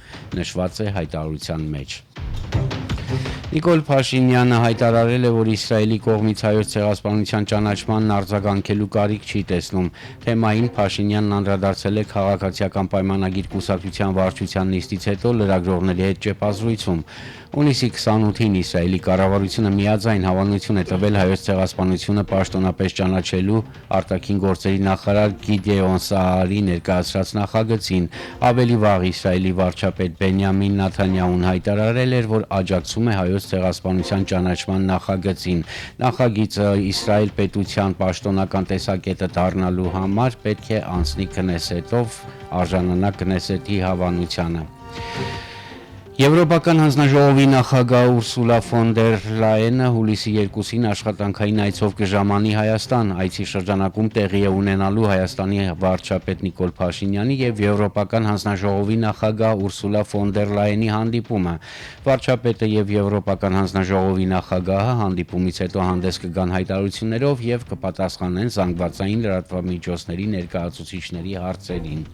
նշված է հայտարարության մեջ։ Նիկոլ Փաշինյանը հայտարարել է, որ Իսրայելի կողմից հայոց ցեղասպանության ճանաչմանն արձագանքելու կարիք չի տեսնում։ Թեմային Փաշինյանն անդրադարձել է քաղաքացիական պայմանագիր կուսակցության վարչության նիստից հետո լրագրողների հետ ճեպազրույցում։ Հունիսի 28-ին Իսրայելի կառավարությունը միաձայն հավանություն է տվել հայոց ցեղասպանությունը պաշտոնապես ճանաչելու արտաքին գործերի նախարար Գիդեոն Սահարի ներկայացրած նախագծին։ Ավելի վաղ Իսրայելի վարչապետ Բենյամին Նեթանյահուն հայտարարել էր, որ աջակցում է հայոց ցեղասպանության ճանաչման նախագծին։ Նախագիծը Իսրայել պետության պաշտոնական տեսակետը դառնալու համար պետք է անցնի Քնեսետով, արժանանա Քնեսետի հավանությանը։ Եվրոպական հանձնաժողովի նախագահ Ուրսուլա ֆոն դեր Լայենը հուլիսի 2-ին աշխատանքային այցով կժամանի Հայաստան։ Այցի շրջանակում տեղի է ունենալու Հայաստանի վարչապետ Նիկոլ Փաշինյանի եւ Եվրոպական հանձնաժողովի նախագահ Ուրսուլա ֆոն դեր Լայենի հանդիպումը։ Վարչապետը եւ Եվրոպական հանձնաժողովի նախագահը հանդիպումից հետո հանդես կգան հայտարարություններով եւ կպատասխանեն զանգվածային լրատվամիջոցների ներկայացուցիչների հարցերին։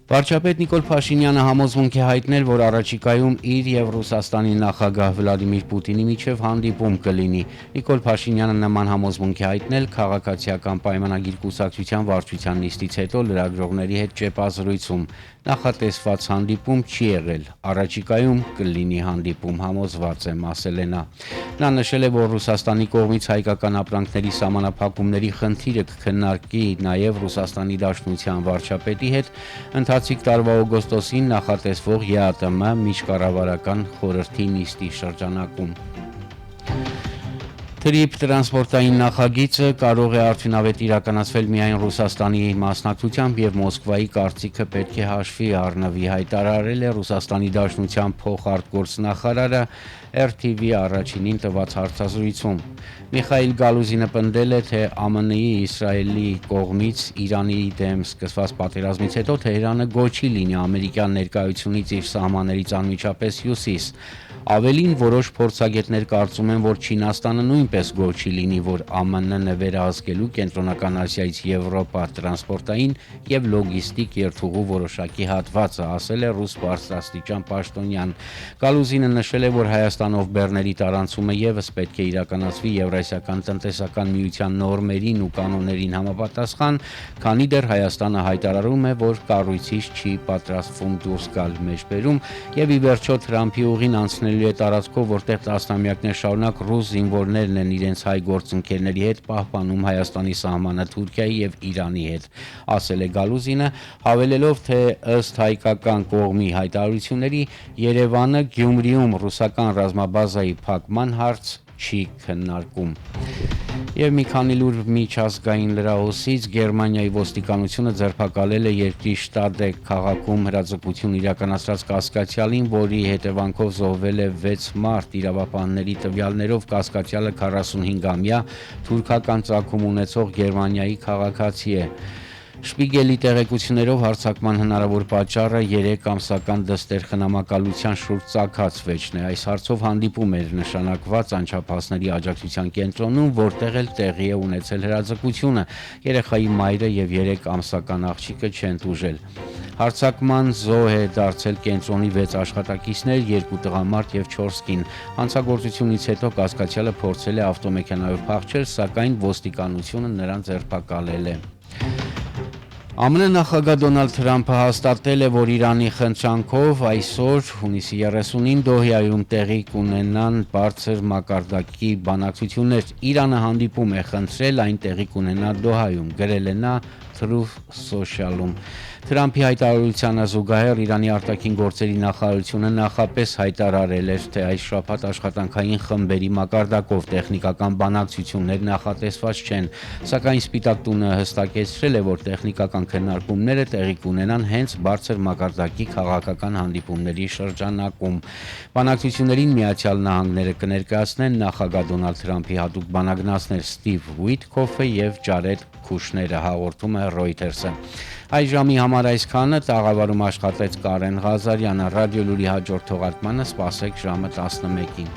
Վարչապետ Նիկոլ Փաշինյանը համոզմունք է հայտնել, որ առաջիկայում իր եւ Ռուսաստանի նախագահ Վլադիմիր Պուտինի միջև հանդիպում կլինի։ Նիկոլ Փաշինյանը նման համոզմունք է հայտնել քաղաքացիական պայմանագիր կուսակցության վարչության նիստից հետո լրագրողների հետ ճեպազրույցում։ Նախատեսված հանդիպում չի եղել, առաջիկայում կլինի հանդիպում, համոզված եմ, ասել է նա։ Նա նշել է, որ Ռուսաստանի կողմից հայկական ապրանքների սահմանափակումների խնդիրը կքննարկի նաև Ռուսաստանի Դաշնության վարչապետի հետ ընթացիկ տարվա օգոստոսին նախատեսվող ԵԱՏՄ միջկառավարական խորհրդի նիստի շրջանակում։ Թրիփ տրանսպորտային նախագիծը կարող է արդյունավետ իրականացվել միայն Ռուսաստանի մասնակցությամբ եւ Մոսկվայի կարծիքը պետք է հաշվի առնվի, հայտարարել է Ռուսաստանի Դաշնության փոխարտգործնախարարը RTV առաջինին տված հարցազրույցում։ Միխայիլ Գալուզինը պնդել է, թե ԱՄՆ-ի Իսրայելի կողմից Իրանի դեմ սկսված պատերազմից հետո Թեհրանը գոչի լինի ամերիկյան ներկայությունից իր սահմաններից անմիջապես հյուսիս։ Ավելին որոշ փորձագետներ կարծում են, որ Չինաստանը նույնպես գոչի լինի, որ ԱՄՆ-ն վերահսկելու Կենտրոնական Ասիայից Եվրոպա տրանսպորտային եւ լոգիստիկ երթուղու որոշակի հատվածը, ասել է ռուս բարձրաստիճան պաշտոնյան։ Գալուզինը նշել է, որ Հայաստանով բեռների տարանցումը եւս պետք է իրականացվի Եվրասիական տնտեսական միության նորմերին ու կանոններին համապատասխան, քանի դեռ Հայաստանը հայտարարում է, որ կառույցից չի պատրաստվում դուրս գալ մեջբերում եւ ի վերջո Թրամփի ուղին անցնելու է տարածքով, որտեղ տասնամյակներ շարունակ ռուս զինվորներն են իրենց հայ գործընկերների հետ պահպանում Հայաստանի սահմանը Թուրքիայի եւ Իրանի հետ, ասել է Գալուզինը, հավելելով, թե ըստ հայկական կողմի հայտարարությունների Երևանը Գյումրիում ռուսական ռազմաբազայի փակման հարց չի քննարկում։ Եվ մի քանի լուր միջազգային լրահոսից Գերմանիայի ոստիկանությունը ձերբակալել է երկրի Շտադե քաղաքում հրաձգություն իրականացրած կասկածյալին, որի հետևանքով զոհվել է 6 մարդ, իրավապահների տվյալներով կասկածյալը 45-ամյա թուրքական ծագում ունեցող Գերմանիայի քաղաքացի է։ Շպիգելի տեղեկություններով հարձակման հնարավոր պատճառը 3 ամսական դստեր խնամակալության շուրջ ծագած վեճն է։ Այս հարցով հանդիպում էր նշանակված անչափահասների աջակցության կենտրոնում, որտեղ էլ տեղի է ունեցել հրաձգությունը։ Երեխայի մայրը եւ 3 ամսական աղջիկը չեն տուժել։ Հարձակման զոհ է դարձել կենտրոնի 6 աշխատակիցներ, 2 տղամարդ եւ 4 կին։ Հանցագործությունից հետո կասկածյալը փորձել է ավտոմեքենայով փախչել, սակայն ոստիկանությունը նրան ձերբակալել է։ ԱՄՆ նախագահ Դոնալդ Թրամփը հաստատել է, որ Իրանի խնդրանքով այսօր հունիսի 30-ին Դոհայում տեղի կունենան բարձր մակարդակի բանակցություններ։ Իրանը հանդիպում է խնդրել այն տեղի կունենա Դոհայում, գրել է նա Truth Social-ում։ Թրամփի հայտարարությանը զուգահեռ Իրանի արտաքին գործերի նախարարությունը նախապես հայտարարել էր, թե այս շաբաթ աշխատանքային խմբերի մակարդակով տեխնիկական բանակցություններ նախատեսված չեն, սակայն Սպիտակ տունը հստակեցրել է, որ տեխնիկական քննարկումները տեղի կունենան հենց բարձր մակարդակի քաղաքական հանդիպումների շրջանակում։ Բանակցություններին Միացյալ Նահանգները կներկայացնեն նախագահ Դոնալդ Թրամփի հատուկ բանագնացներ Ստիվ Ուիթքոֆը եւ Ջարեդ Քուշները, հաղորդում է է Reuters-ը։ Այս ժամի համար այսքանը, տաղավարում աշխատեց Կարեն Ղազարյանը, ռադիո լուրի հաջորդ թողարկմանը սպասեք ժամը 11-ին։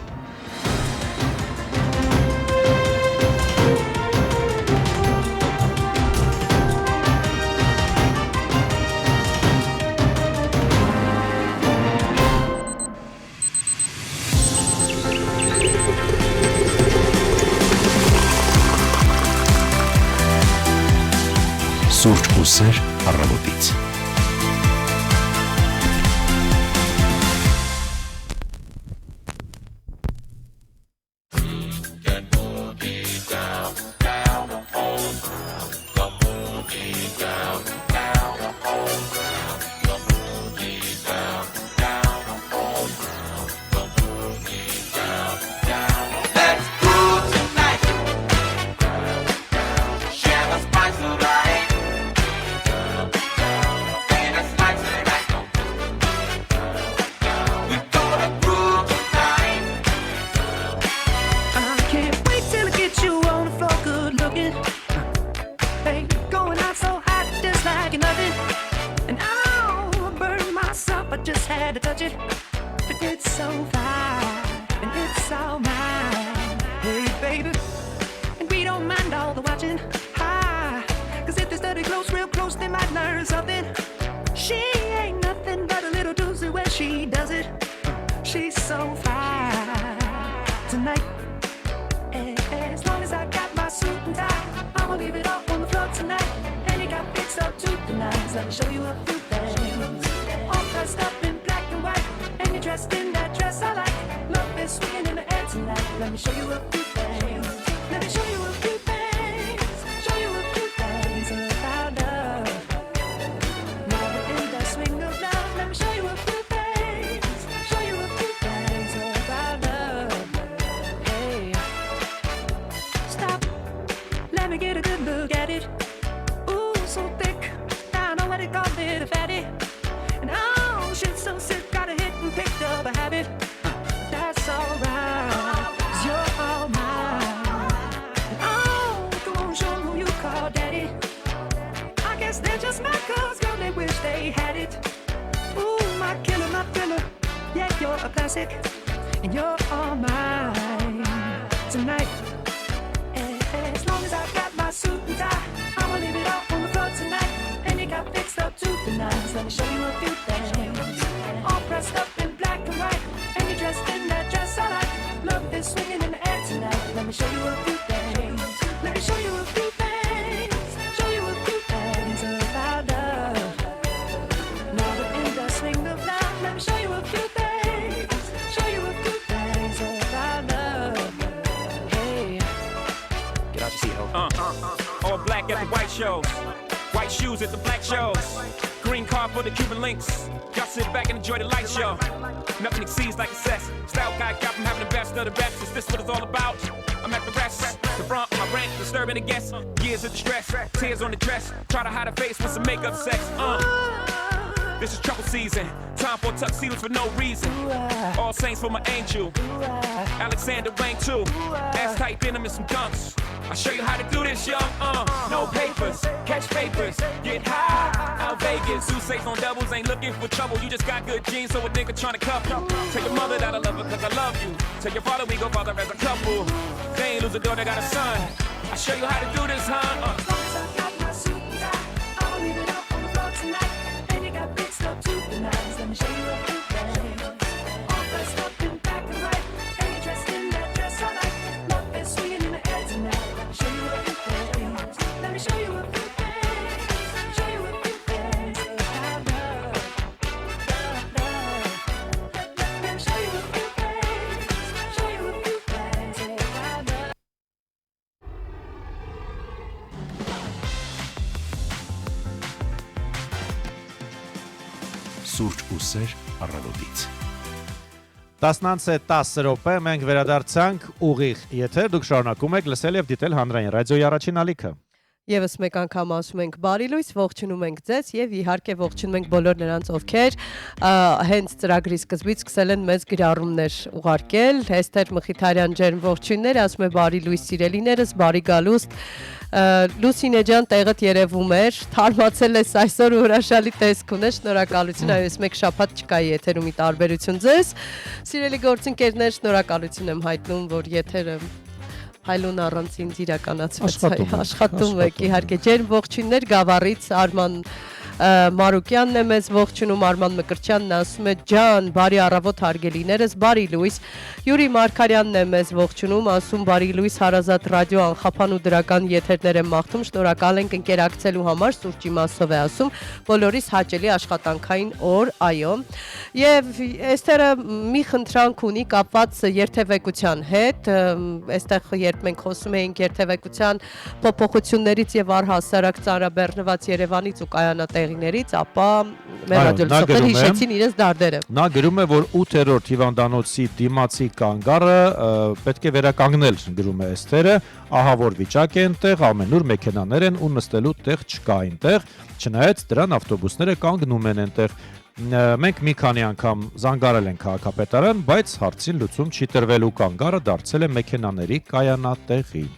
Սուրճ ու սեր առավոտից։ I can't wait till I get you on the floor, good looking. Hey, going out so hot, just like nothing. And I burn myself, I just had to touch it. But it's so fine, and it's all mine. Hey, baby, and we don't mind all the watching. Hi, cause if they study close, real close, they might learn something. She ain't nothing but a little doozy when she does it. She's so fine tonight. As long as I got my suit and tie, I'ma leave it all on the floor tonight. And you got fixed up to the nines. Let me show you a few things. All dressed up in black and white, and you're dressed in that dress I like. Love is swinging in the air tonight. Let me show you a few things. Let me show you a few things. Show you a few things about love. Now we're in the swing of love. Let me show you a few things. Show you a few things about love. Hey. Stop, let me get a good look at it. Ooh, so thick, I know what they call it, a fatty. And oh, shit so sick, got a hit and picked up a habit. That's alright, 'cause you're all mine. And oh, come on, show 'em who you call daddy. I guess they're just mad 'cause girl, they wish they had it. Ooh, my killer, my thriller, yeah, you're a classic. And you're all mine tonight. As long as I got my suit and tie, I'ma leave it all on the floor tonight. And you got fixed up to the nines. Let me show you a few things. All pressed up in black and white, and you're dressed in that dress I like. Love is swinging in the air tonight. Let me show you a few things. Let me show you a few things. Show you a few things about love. Now we're in the swing of love. Let me show you a few things. Show you a few things about love. Hey. Get out your seat, ho. All black at the white shows. White shoes at the black shows. Green car for the Cuban links. Y'all sit back and enjoy the light show. Nothing exceeds like excess. Style guy got from having the best of the best. Is this what it's all about? I'm at the rest. The front, my rent, disturbing the guests. Years of distress. Tears on the dress. Try to hide a face with some makeup sex. This is trouble season. Time for tuxedos for no reason. All saints for my angel. Alexander Wang too. Ass tight denim and some dunks. I'll show you how to do this, young. No papers, catch papers, get high. Out Vegas, who safe on doubles ain't looking for trouble. You just got good genes, so a nigga tryna cuff you. Tell your mother that I love her 'cause I love you. Tell your father we go father as a couple. They ain't lose a daughter, got a son. I'll show you how to do this, huh? As long as I got my suit and tie, I'ma leave it all on the floor tonight. And you got fixed up to the nines. Let me show you a few things. All dressed up in black and white, and you're dressed in that dress I like. Love is swinging in the air tonight. Let me show you a few things. Let me show you a few things. Show you a few things about love. Let me show you a few things. Show you a few things about love. Սուրճ ու սեր առավոտից։ 10:10 րոպե մենք վերադարձանք ուղիղ եթեր, դուք շարունակում եք լսել եւ դիտել հանրային ռադիոյի առաջին ալիքը։ Եվս մեկ անգամ ասում ենք բարի լույս, ողջունում ենք ձեզ եւ իհարկե ողջունում ենք բոլոր նրանց, ովքեր հենց ծրագրի սկզբից սկսել են մեզ գրառումներ ուղարկել։ Հեստեր Մխիթարյան ջերմ ողջույններ, ասում է բարի լույս սիրելիներս, բարի գալուստ։ Լուսինե ջան, տեղդ երևում էր, թարմացել ես այսօր ու հրաշալի տեսք ունես, շնորհակալություն, այո, մեկ շաբաթ չկա եթերում ի տարբերություն ձեզ։ Սիրելի գործընկերներ, շնորհակալություն եմ հայտնում, որ եթերը Հայլուն առանց ինձ իրականացվեց, աշխատում եք, իհարկե ջերմ ողջույններ Գավառից Արման Մարուկյանն է մեզ ողջունում, Արման Մկրտչյանն ասում է ջան, բարի առավոտ հարգելիներս, բարի լույս։ Յուրի Մարգարյանն է մեզ ողջունում, ասում բարի լույս, հարազատ ռադիո անխափան ու դրական եթերներ եմ մաղթում, շնորհակալ ենք ընկերակցելու համար, սուրճի մասով է ասում, բոլորիս հաճելի աշխատանքային օր, այո։ Եվ Էստերը մի խնդրանք ունի կապված երթևեկության հետ, այստեղ երբ մենք խոսում էինք երթևեկության փոփոխություններից եւ առհասարակ ծանրաբեռնված Երևանից ու կայանատեղիներից, ապա մեր ռադիոլսողները հիշեցին իրենց դարդերը։ Նա գրում է, որ 8-րդ հիվանդանոցի դիմացի կանգառը պետք է վերականգնել, գրում է Էստերը, ահավոր վիճակ է այնտեղ, ամենուր մեքենաներ են ու նստելու տեղ չկա այնտեղ, չնայած դրան ավտոբուսները կանգնում են այնտեղ։ Մենք մի քանի անգամ զանգարել ենք քաղաքապետարան, բայց հարցին լուծում չի տրվել ու կանգառը դարձել է մեքենաների կայանատեղի։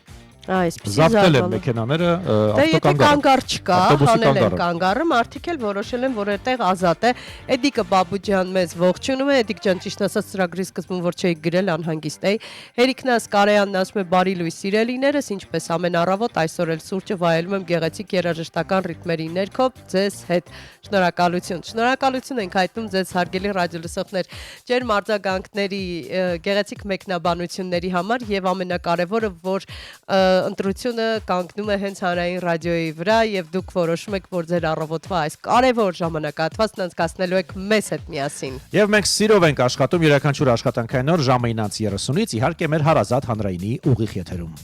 Զավթել են մեքենաները ավտոկանգառ։ Կանգառ չկա, հանել են կանգառը, մարդիկ էլ որոշել են, որ այդտեղ ազատ է։ Էդիկը Բաբուջյան մեզ ողջունում է, Էդիկ ջան, ճիշտ ասած ծրագրի սկզբում որ չէի գրել անհանգիստ էի։ Հերիքնաս Կարեյանն ասում է բարի լույս սիրելիներս, ինչպես ամեն առավոտ այսօր էլ սուրճը վայելում եմ գեղեցիկ երաժշտական ռիթմերի ներքո ձեզ հետ։ Շնորհակալություն։ Շնորհակալություն ենք հայտնում ձեզ հարգելի ռադիոլսողներ, ջերմ արձագանքների, գեղեցիկ մեկնաբանությունների համար եւ ամենակարևորը, որ ընտրությունը կանգնում է հենց հանրային ռադիոյի վրա եւ դուք որոշում եք, որ ձեր առավոտվա այս կարևոր ժամանակահատվածն անցկացնելու եք մեզ հետ միասին։ Եվ մենք սիրով ենք աշխատում յուրաքանչյուր աշխատանքային օր ժամը 9:30-ից, իհարկե մեր հարազատ հանրայինի ուղիղ եթերում։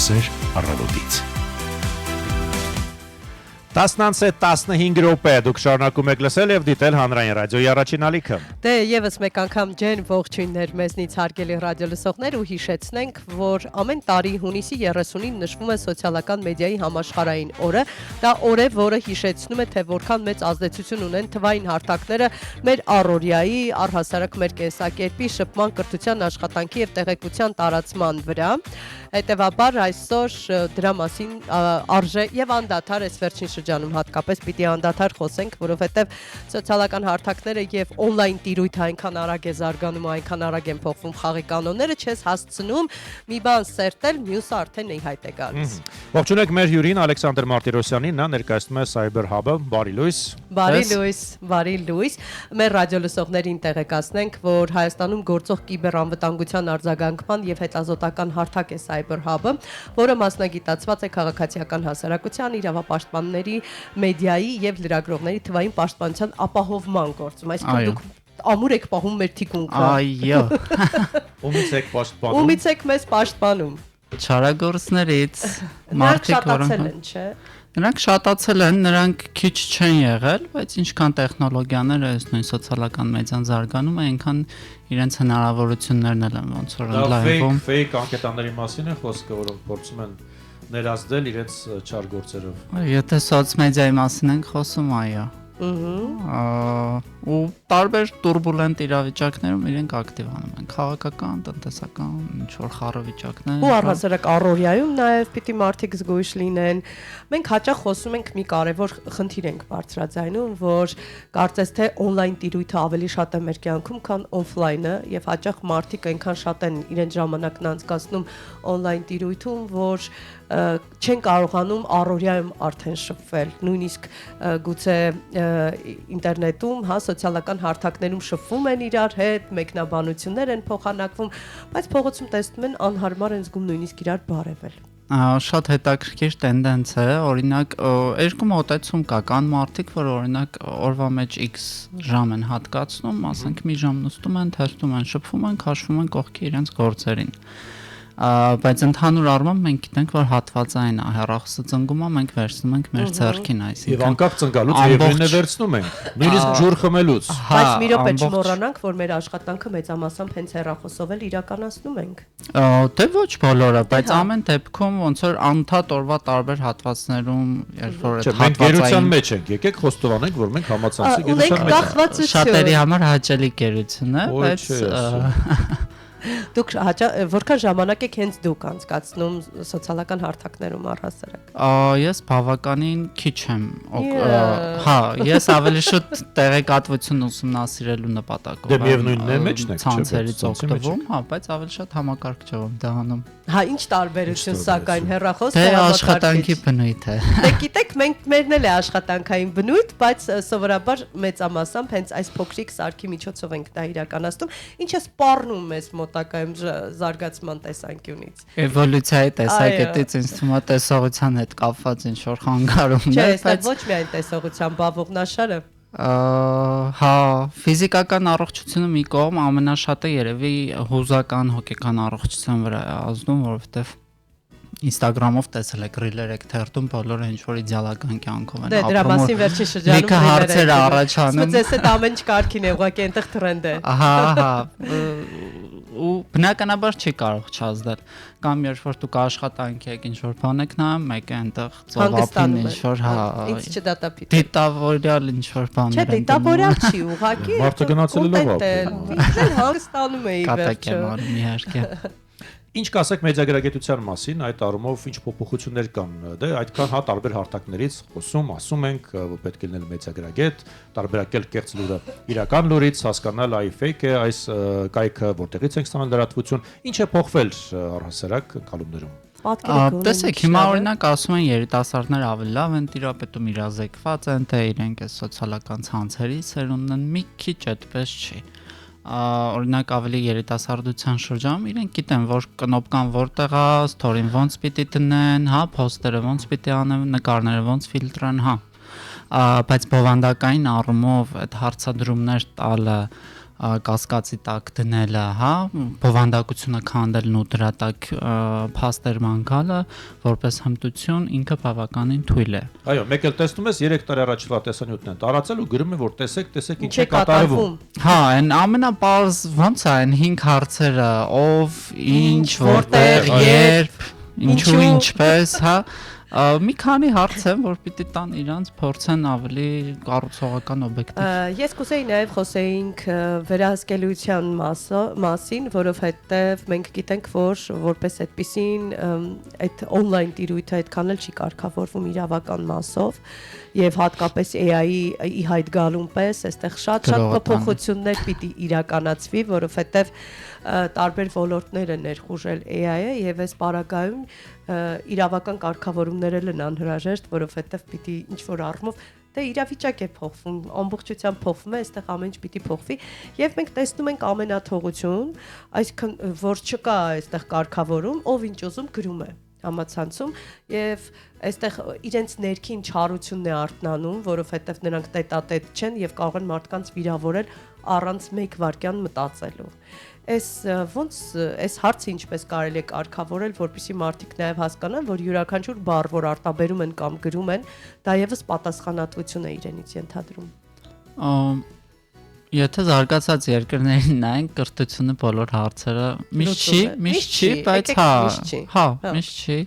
Ուսեր առավոտից։ 10:15 րոպե դուք շարունակում եք լսել եւ դիտել հանրային ռադիոյի առաջին ալիքը։ Դե եւս մեկ անգամ ջեն ողջույններ մեզնից հարգելի ռադիոլսողներ ու հիշեցնենք, որ ամեն տարի հունիսի 30-ին նշվում է սոցիալական մեդիայի համաշխարհային օրը։ Դա օր է, որը հիշեցնում է, թե որքան մեծ ազդեցություն ունեն թվային հարթակները մեր առօրյայի, առհասարակ մեր կենսակերպի, շփման, կրթության, աշխատանքի եւ տեղեկության տարածման վրա։ Հետևաբար այսօր դրա մասին արժե եւ անդադար այս վերջին շրջանում հատկապես պիտի անդադար խոսենք, որովհետեւ սոցիալական հարթակները եւ on-line տիրույթը այնքան արագ է զարգանում, այնքան արագ են փոխվում խաղի կանոնները, չես հասցնում մի բան սերտել, մյուսը արդեն նեյհայտ է գալիս։ Ողջունեք մեր հյուրին Ալեքսանդր Մարտիրոսյանին, նա ներկայացնում է Cyber Hub-ը, բարի լույս։ Բարի լույս։ Մեր ռադիոլսողներին տեղեկացնենք, որ Հայաստանում գործող կիբերանվտանգության արձագանքման եւ հետազոտական հարթակ է Cyber Hub-ը, որը մասնագիտացված է քաղաքացիական հասարակության, իրավապաշտպանների, մեդիայի եւ լրագրողների թվային պաշտպանության ապահովման գործում։ Այսինքն դուք ամուր եք պահում մեր թիկունքը։ Այո։ Ումից եք պաշտպանում։ Ումից եք մեզ պաշտպանում։ Չարագործներից Նրանք շատացել են, չէ՞։ Նրանք շատացել են, նրանք քիչ չեն եղել, բայց ինչքան տեխնոլոգիաները այս նույն սոցիալական մեդիան զարգանում է, այնքան իրենց հնարավորություններն էլ են ոնց որ ընդլայնվում։ Fake անկետանների մասին է խոսքը, որոնք փորձում են ներազդել իրենց չար գործերով։ Եթե սոցմեդիայի մասին ենք խոսում, այո։ Ու տարբեր турբուլենտ իրավիճակներում իրենք ակտիվանում են քաղաքական, տնտեսական, ինչ որ խառը վիճակներ։ Ու առհասարակ առօրյայում նաև պիտի մարդիկ զգույշ լինեն։ Մենք հաճախ խոսում ենք մի կարևոր խնդիր ենք բարձրաձայնում, որ կարծես թե on-line տիրույթը ավելի շատ է մեր կյանքում, քան offline-ը, եւ հաճախ մարդիկ այնքան շատ են իրենց ժամանակն անցկացնում on-line տիրույթում, որ չեն կարողանում առօրյայում արդեն շփվել, նույնիսկ գուցե ինտերնետում, հա, սոցիալական հարթակներում շփվում են իրար հետ, մեկնաբանություններ են փոխանակվում, բայց փողոցում տեսնում են անհարմար են զգում նույնիսկ իրար բարևել։ Շատ հետաքրքիր տենդենց է, օրինակ երկու մոտեցում կա, կան մարդիկ, որ օրինակ օրվա մեջ X ժամ են հատկացնում, ասենք մի ժամ նստում են, թեստում են, շփվում են, քաշվում են կողքի իրենց գործերին։ Բայց ընդհանուր առմամբ մենք գիտենք, որ հատվածային հեռախոսը ծնգում է, մենք վերցնում ենք մեր ձեռքին, այսինքն եւ անկախ ծնգալուց եւին է վերցնում ենք, նույնիսկ ջուր խմելուց։ Բայց մի րոպե չմոռանանք, որ մեր աշխատանքը մեծամասամբ հենց հեռախոսով էլ իրականացնում ենք։ Դե ոչ բոլորը, բայց ամեն դեպքում ոնց որ անդադ օրվա տարբեր հատվածներում, երբ որ այդ հատվածային գերության մեջ ենք, եկեք խոստովանենք, որ մենք համացանցի գերության մեջ ենք։ Շատերի համար հաճելի գերություն է, բայց Դուք որքան ժամանակ եք հենց դուք անցկացնում սոցիալական հարթակներում առհասարակ։ Ես բավականին քիչ եմ։ Հա, ես ավելի շուտ տեղեկատվություն ուսումնասիրելու նպատակով եմ։ Դե միևնույնն է մեջն եք, ցանցերից օգտվում, հա, բայց ավելի շատ համակարգչով եմ դա անում։ Հա, ինչ տարբերություն սակայն հեռախոս թե աշխատանքի բնույթ է։ Դե գիտեք, մենք մերն էլ է աշխատանքային բնույթ, բայց սովորաբար մեծամասամբ հենց այս փոքրիկ սարքի միջոցով ենք դա իրականացնում, ինչը սպառնում մեզ մոտակայում զարգացման տեսանկյունից։ Էվոլյուցիայի տեսակետից ինձ թվում է տեսողության հետ կապված ինչ որ խանգարումներ, բայց ոչ միայն տեսողության բավողնաշարը։ Հա, ֆիզիկական առողջությունը մի կողմ, ամենաշատը երևի հուզական հոգեկան առողջության վրա է ազդում, որովհետև Instagram-ով տեսել եք ռիլեր եք թերթում, բոլորը ինչ որ իդեալական կյանքով են ապրում։ Դե դրա մասին վերջին շրջանում լիքը հարցեր առաջանում։ Ասես այդ ամեն ինչ կարգին է, ուղղակի այնտեղ տրենդ է։ Հա, ու բնականաբար չի կարող չազդել։ Կամ երբ որ դուք աշխատանքի եք ինչ որ բան եք նայում, մեկը այնտեղ ծովափին ինչ որ հա ինձ չդատապիտ։ Դիտավորյալ ինչ որ բաներ են։ Չէ, դիտավորյալ չի, ուղղակի մարդը գնացել է լավ ապրել։ Ինձ հանգստանում էի վերջը։ Կատակ եմ անում իհարկե։ Ինչ կասեք մեդիագրագետության մասին, այդ առումով ինչ փոփոխություններ կան։ Դե այդքան հա տարբեր հարթակներից խոսում, ասում ենք, պետք է լինել մեդիագրագետ, տարբերակել կեղծ լուրը իրական լուրից, հասկանալ այ fake է, այս կայքը որտեղից ենք ստանում լրատվություն, ինչ է փոխվել առհասարակ ընկալումներում։ Տեսեք, հիմա օրինակ ասում են երիտասարդները ավելի լավ են տիրապետում, իրազեկված են, թե իրենք այս սոցիալական ցանցերի սերունդն են, մի քիչ այդպես չի։ Օրինակ ավելի երիտասարդության շրջանում իրենք գիտեն, որ կնոպկան որտեղ է, ստորին ոնց պիտի տնեն, հա, փոստերը ոնց պիտի անեն, նկարները ոնց ֆիլտրեն, հա։ Բայց բովանդակային առումով այդ հարցադրումներ տալը կասկածի տակ դնելը, հա, բովանդակությունը քանդելն ու դրա տակ փաստեր մանկալը որպես հմտություն ինքը բավականին թույլ է։ Այո, մեկ էլ տեսնում ես 3 տարի առաջվա տեսանյութն են տարածել ու գրում է որ տեսեք ինչ է կատարվում։ Հա, այն ամենապարզ ոնց է այն 5 հարցերը, ով, ինչ, որտեղ, երբ, ինչու, ինչպես, հա, մի քանի հարց են, որ պիտի տան իրանց փորձեն ավելի կառուցողական օբյեկտիվ։ Ես կուզեի նաև խոսեինք վերահսկելիության մասին, որովհետև մենք գիտենք, որ որպես այդպիսին այդ on-line տիրույթը այդքան էլ չի կարգավորվում իրավական մասով եւ հատկապես AI-ի հայտ գալուն պես այստեղ շատ փոփոխություններ պիտի իրականացվի, որովհետև տարբեր ոլորտներ են ներխուժել AI-ը եւ այս պարագայում իրավական կարգավորումներ են անհրաժեշտ, որովհետև պիտի ինչ որ առումով դե իրավիճակ է փոխվում, ամբողջությամբ փոխվում է, այստեղ ամեն ինչ պիտի փոխվի եւ մենք տեսնում ենք ամենաթողություն, այսինքն որ չկա այստեղ կարգավորում, ով ինչ ուզում գրում է համացանցում եւ այստեղ իրենց ներքին չարությունն է արտնանում, որովհետեւ նրանք տետատետ չեն եւ կարող են մարդկանց վիրավորել առանց 1 վայրկյան մտածելու։ Այս հարցը ինչպես կարելի է կարգավորել, որպեսզի մարդիկ նաև հասկանան, որ յուրաքանչյուր բառ, որ արտաբերում են կամ գրում են, դա եւս պատասխանատվություն է իրենից ենթադրում։ Եթե զարգացած երկրներին նայենք, կրթությունը բոլոր հարցերը միշտ չի, բայց հա, միշտ չի։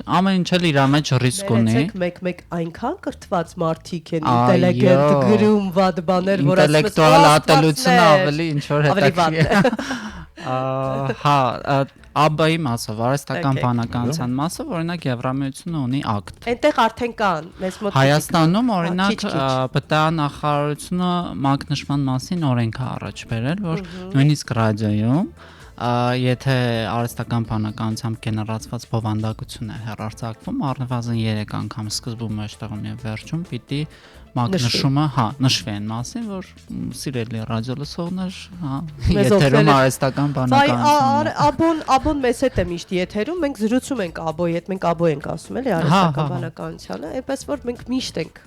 Ամեն ինչ էլ իր մեջ ռիսկ ունի։ Մեկ այնքան կրթված մարդիկ են, ինտելիգենտ գրում վատ բաներ, որ ասում են ինտելեկտուալ ատելությունը ավելի ինչ որ հետաքրքիր է։ Հա, ԱԲ-ի մասով, արհեստական բանականության մասով, օրինակ Եվրամիությունը ունի ակտ։ Այնտեղ արդեն կան, մեզ մոտ Հայաստանում օրինակ ԲՏԱ նախարարությունը մակնշման մասին օրենք է առաջ բերել, որ նույնիսկ ռադիոյում եթե արհեստական բանականությամբ գեներացված բովանդակություն է հեռարձակվում, առնվազն 3 անգամ սկզբում, մեջտեղում եւ վերջում պիտի մակնշումը, հա, նշվի այն մասին, որ սիրելի ռադիո լսողներ, հա, եթերում արհեստական բանականություն։ Աբոն մեզ հետ է միշտ եթերում, մենք զրուցում ենք աբոյի հետ, մենք աբոյ ենք ասում էլի արհեստական բանականությանը, այնպես որ մենք միշտ ենք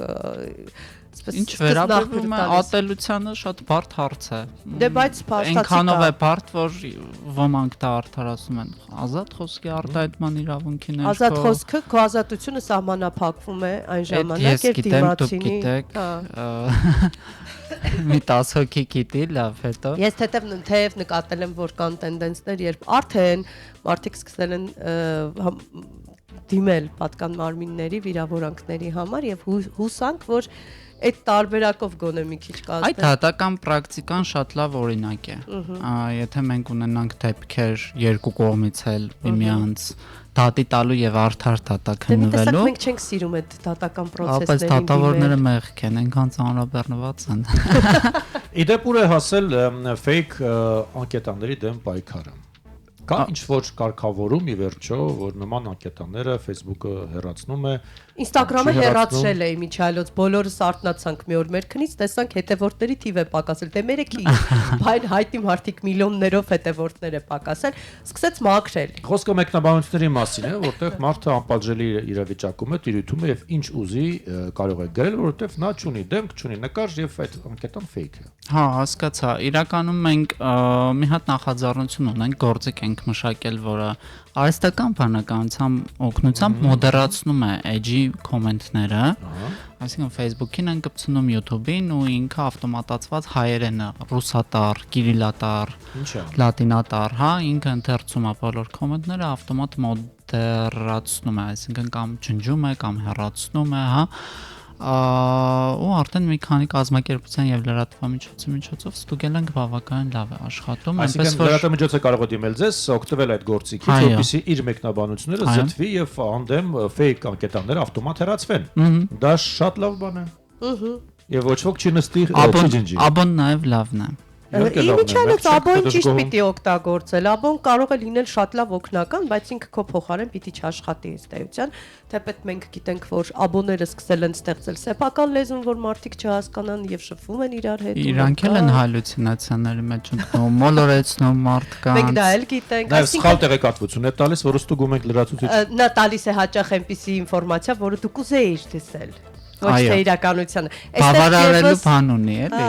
Ինչ վերաբերում է ատելությանը շատ բարդ հարց է։ Դե բայց փաստացի այնքանով է բարդ, որ ոմանք դա արդարացնում են ազատ խոսքի արտահայտման իրավունքի ներքո։ Ազատ խոսքը, քո ազատությունը սահմանափակվում է այն ժամանակ, երբ դիմացինի մի 10 հոգի գիտի, լավ, հետո։ Ես թեթև նկատել եմ, որ կան տենդենսներ, երբ արդեն մարդիկ սկսել են դիմել պատկան մարմինների վիրավորանքների համար եւ հուսանք, որ այդ տարբերակով գոնե մի քիչ կազմել։ Այդ հատական պրակտիկան շատ լավ օրինակ է։ Եթե մենք ունենանք դեպքեր երկու կողմից էլ միմյանց դատի տալու եւ արդար դատաքննվելու։ Դե մենք չենք սիրում այդ դատական process-ներին։ Բայց դատավորները մեղք են, այնքան ծանրաբեռնված են։ Իդեպ ուր է հասել fake անկետաների դեմ պայքարը։ Կա ինչ որ կարգավորում ի վերջո, որ նման անկետանները Facebook-ը հեռացնում է, Instagram-ը հեռացրել է Միչայելոց, բոլորս արթնացանք մի օր մեր քնից, տեսանք հետևորդների թիվը պակասել, դե մերեքի, բայց հայտի մարդիկ միլիոններով հետևորդներ է պակասել, սկսեց մաքրել։ Խոսքը մեկնաբանությունների մասին է, որտեղ մարդը անպատժելի իրավիճակում է, տիրույթում է եւ ինչ ուզի կարող է գրել, որովհետեւ նա չունի դեմք, չունի նկար եւ այդ անկետան fake է։ Հա, հասկացա։ Իրականում մենք մի հատ նախաձեռնություն ունենք, գործիք ենք մշակել, որը արհեստական բանականության օգնությամբ մոդերացնում է edge կոմենտները, այսինքն Facebook-ին են կպցնում YouTube-ին ու ինքը ավտոմատացված հայերենը, ռուսատար, կիրիլատար, լատինատար, հա, ինքը ընթերցում է բոլոր կոմենտները, ավտոմատ մոդերացնում է, այսինքն կամ ջնջում է, կամ հեռացնում է, հա, ու արդեն մի քանի կազմակերպության եւ լրատվամիջոցի միջոցով ստուգել ենք բավականին լավ է աշխատում, այնպես որ լրատվամիջոցը կարող է դիմել ձեզ, օգտվել այդ գործիքից, որպեսզի իր մեկնաբանությունները զտվի եւ անդեմ fake անկետանները ավտոմատ հեռացվեն։ Դա շատ լավ բան է։ Եվ ոչ ոք չի նստի ջնջի։ Աբոն նաեւ լավն է։ Իմիջիայլոց աբոն ճիշտ պիտի օգտագործել, աբոն կարող է լինել շատ լավ օգնական, բայց ինքը քո փոխարեն պիտի չաշխատի ըստ էության, թեպետ մենք գիտենք, որ աբոները սկսել են ստեղծել սեփական լեզուն, որ մարդիկ չհասկանան եւ շփվում են իրար հետ։ Իրանք էլ են հալյուցինացիաների մեջ ընկնում, մոլորեցնում մարդկանց։ Մենք դա էլ գիտենք, այսինքն սխալ տեղեկատվություն է տալիս, որը ստուգում ենք լրացուցիչ։ Նա տալիս է հաճախ այնպիսի ինֆորմացիա, որը դու կուզեիր տեսնել։ ոչ թե Այո. իրականությանը։ Բավարարելու բան ունի, էլի։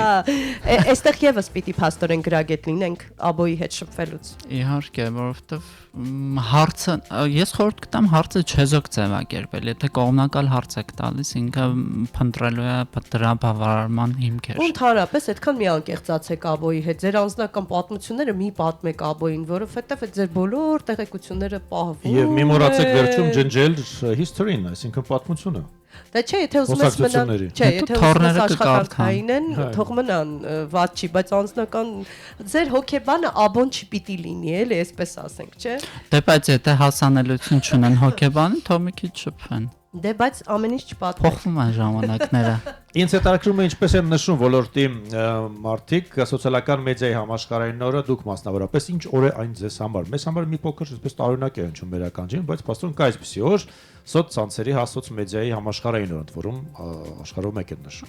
Այստեղ եւս պիտի փաստորեն գրագետ լինենք աբոյի հետ շփվելուց։ Իհարկե, որովհետև հարցը ես խորհուրդ կտամ հարցը չեզոք ձևակերպել, եթե կողմնակալ հարց եք տալիս, ինքը փնտրելու է դրա բավարարման հիմքեր։ Ու ընդհանրապես այդքան մի անկեղծացեք աբոյի հետ։ Ձեր անձնական պատմությունները մի պատմեք աբոյին, որովհետև այդ ձեր բոլոր տեղեկությունները պահվում։ Եվ մի մոռացեք վերջում ջնջել history-ն, այսինքն պատմությունը։ Դա չէ, եթե ուզում ես մնան, չէ, եթե ուզում ես աշխատանքային են, թող մնան, ված չի, բայց անձնական ձեր հոգեբանը աբոն չպիտի լինի, էլի, այսպես ասենք, չէ։ Դե բայց եթե հասանելիություն չունեն հոգեբանը, թող մի քիչ շփվեն։ Դե բայց ամեն ինչ չպատմեք։ Փոխվում են ժամանակները։ Ինձ հետաքրքրում է ինչպես են նշում ոլորտի մարդիկ սոցիալական մեդիայի համաշխարհային օրը դուք մասնավորապես ինչ օր է այն ձեզ համար։ Մեզ համար մի փոքր այսպես տարօրինակ է հնչում մեր ականջին, բայց փաստորեն կա այսպեսի օր սոցցանցերի հասոցմեդիայի համաշխարհային օր, ընդ որում աշխարհում եք են նշում։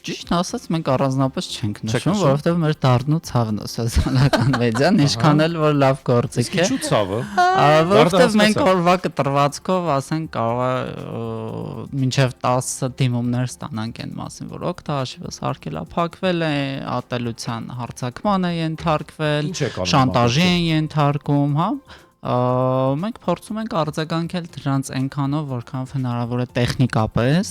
Ճիշտ ասած մենք առանձնապես չենք նշում, որովհետև մեր դառնու ցավն է սոցիալական մեդիան, ինչքան էլ որ լավ գործիք է։ Ինչու ցավը։ Որովհետև մենք օրվա կտրվածքով, ասենք, կարող է մինչև 10 դիմումներ ստանանք այն մասին, որ օգտահաշիվս հարկելափակվել է, ատելության հարձակման է ենթարկվել, շանտաժի են ենթարկում, հա։ Մենք փորձում ենք արձագանքել դրանց այնքանով, որքան հնարավոր է տեխնիկապես։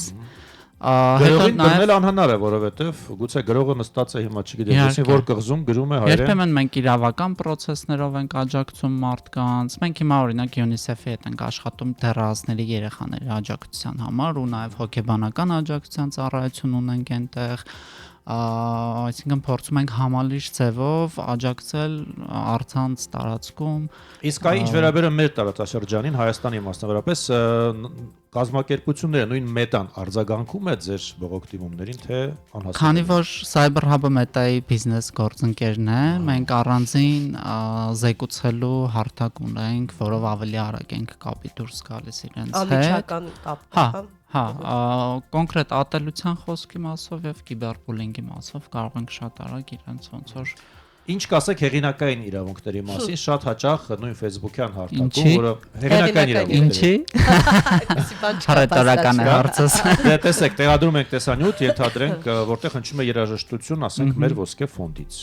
Գրողին դնել անհնար է, որովհետև գուցե գրողը նստած է հիմա չգիտես որ կղզում գրում է հայերեն։ Երբեմն մենք իրավական process-ներով ենք աջակցում մարդկանց։ Մենք հիմա օրինակ UNICEF-ի հետ ենք աշխատում դեռահասների երեխաների աջակցության համար ու նաև հոգեբանական աջակցության ծառայություն ունենք այնտեղ։ Այսինքն փորձում ենք համալիր ձևով աջակցել առցանց տարածքում։ Իսկ այն ինչ վերաբերում մեր տարածաշրջանին Հայաստանի մասնավորապես կազմակերպությունները նույն մետան արձագանքում է ձեր բողոքտիմումներին թե անհասկանալի։ Քանի որ Cyber Hub-ը մետայի բիզնես գործընկերն է, մենք առանձին զեկուցելու հարթակ ունենք, որով ավելի արագ ենք կապի դուրս գալիս իրենց հետ։ Անմիջական կապ։ Հա, կոնկրետ ատելության խոսքի մասով եւ կիբերբուլինգի մասով կարող ենք շատ արագ իրենց ոնց որ Ինչ կասեք հեղինակային իրավունքների մասին, շատ հաճախ նույն Facebook-յան հարթակում, որը հեղինակային իրավունքների։ Ինչի։ Հարետարական է հարցս։ Դե տեսեք, տեղադրում ենք տեսանյութ, ենթադրենք, որտեղ հնչում է երաժշտություն, ասենք մեր ոսկե ֆոնդից։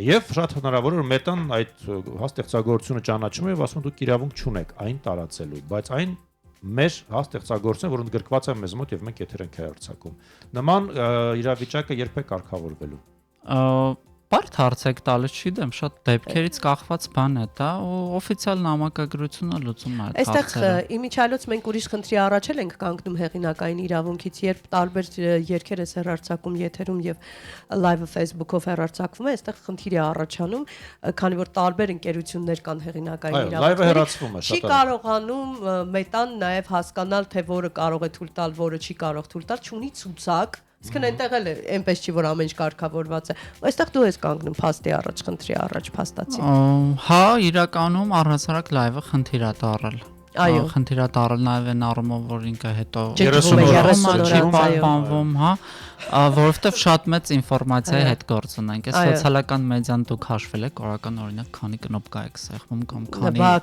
Եվ շատ հնարավոր է մետան այդ հաստեղծագործությունը ճանաչում է եւ ասում դուք իրավունք չունեք այն տարածելու, բայց այն մեր հաստեղծագործությունը, որոնց գրկված է մեզ մոտ եւ մենք եթեր ենք հերարցակում։ Նման իրավիճակը երբ է կարգավորվելու։ Բարդ հարց եք տալիս, չգիտեմ, շատ դեպքերից կախված բան է դա ու օֆիցիալ նամակագրությունը լուծում է այդ հարցերը։ Այստեղ իմիջիալոց մենք ուրիշ խնդրի առաջել ենք կանգնում հեղինակային իրավունքից, երբ տարբեր երգեր է հեռարձակում եթերում եւ live-ը Facebook-ով հեռարձակվում է, այստեղ խնդիր է առաջանում, քանի որ տարբեր ընկերություններ կան հեղինակային իրավունքների։ Live-ը հեռացվում է շատ։ Չի կարողանում մետան նաեւ հասկանալ, թե որը կարող է թույլ տալ, որը չի կարող թույլ տալ, չունի ցուցակ։ Իսկ այնտեղ էլ այնպես չի որ ամեն ինչ կարգավորված է։ Այստեղ դու ես կանգնում փաստի առաջ, խնդրի առաջ փաստացի։ Հա, իրականում առհասարակ live-ը խնդիր է դառել։ Այո, խնդիր է դառել նաև այն առումով, որ ինքը հետո 30 օրից պահպանվում, հա, որովհետև շատ մեծ ինֆորմացիայի հետ գործ ունենք։ Այս սոցիալական մեդիան դուք հաշվել եք, օրական օրինակ քանի կնոպկա եք սեղմում կամ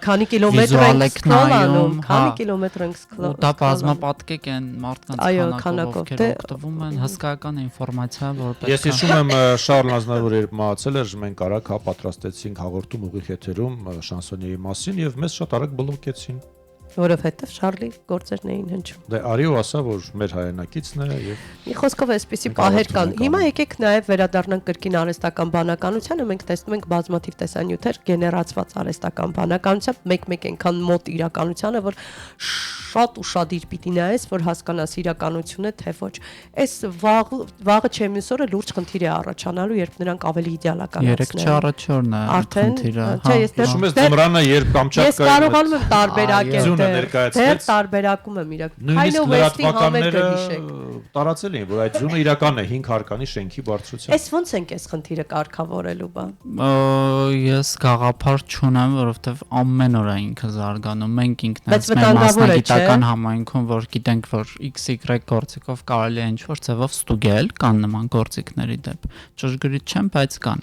քանի կիլոմետր եք սկրոլանում, քանի կիլոմետր եք սկրոլանում։ Դա բազմապատկեք են մարդկանց քանակով, ովքեր օգտվում են հսկայական ինֆորմացիա, որպես Ես հիշում եմ Շարլ Ազնավուրը երբ մահացել էր, մենք արագ հա պատրաստեցինք հաղորդում ուղիղ եթերում շանսոնիեի մասին եւ մեզ շատ արագ բլոկեցին։ Որովհետև Շարլի գործերն էին հնչում։ Դե արի ու ասա, որ մեր հայրենակիցն է եւ մի խոսքով այսպեսի պահեր կան։ Հիմա եկեք նաև վերադառնանք կրկին արհեստական բանականությանը, մենք տեսնում ենք բազմաթիվ տեսանյութեր գեներացված արհեստական բանականությամբ, մեկ-մեկ այնքան մոտ իրականությանը, որ շատ ուշադիր պիտի նայես, որ հասկանաս իրականությունը թե ոչ։ Այս վաղը չէ մյուս օրը լուրջ խնդիր է առաջանալու, երբ նրանք ավելի իդեալականացնեն։ 3-4 առաջորն է խնդիրը։ Չէ, ես հիշում ես ձմռանը, երբ Կամչատկա ես կարողանում եմ տարբերակել ներկայացնել, տարբերակում եմ իրական։ Նույնիսկ լրատվականները տարածել էին, որ այդ ձյունը իրական է 5 հարկանի շենքի բարձրությամբ։ Այս ո՞նց ենք այս խնդիրը կարգավորելու բա։ Ես գաղափար չունեմ, որովհետև ամեն օր է ինքը զարգանում։ Մենք ինքնից մեր մասնագիտական համայնքում, որ գիտենք, որ XY գործիքով կարելի է ինչ-որ ձևով ստուգել, կան նման գործիքների դեպ։ Ճշգրիտ չեմ, բայց կան։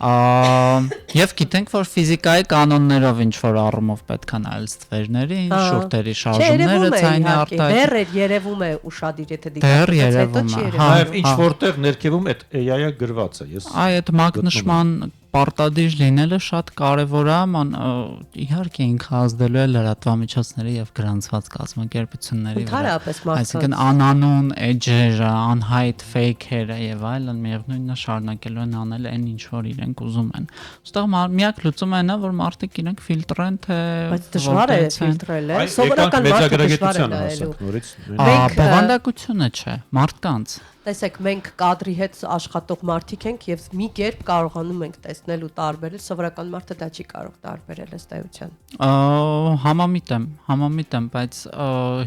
Եվ գիտենք, որ ֆիզիկայի կանոններով ինչ-որ առումով պետք է նայել ստվերներին, շուրթերի շարժումները ցայնի արտահայտ։ Դեռ երևում է ուշադիր, եթե Դեռ դիտարկից երևում է, հա։ Նաև ինչ որտեղ ներքևում այդ AI-ը գրված է, ես Այդ մակնշման պարտադիր լինելը շատ կարևոր է, իհարկե ինքը ազդելու է լրատվամիջոցների եւ գրանցված կազմակերպությունների վրա։ Այսինքն անանուն էջերը, անհայտ ֆեյքերը եւ այլն միևնույնն է շարունակելու են անել այն ինչ որ իրենք ուզում են։ Ոստեղ միակ լուծումը այն է, որ մարդիկ իրենք ֆիլտրեն թե բայց դժվար է ֆիլտրել, սովորական մարդը դժվար է նայելու։ Բովանդակությունը չէ, մարդկանց Տեսեք, մենք կադրի հետ աշխատող մարդիկ ենք եւ մի կերպ կարողանում ենք տեսնել ու տարբերել, սովորական մարդը դա չի կարող տարբերել ըստ էության։ Համամիտ եմ, բայց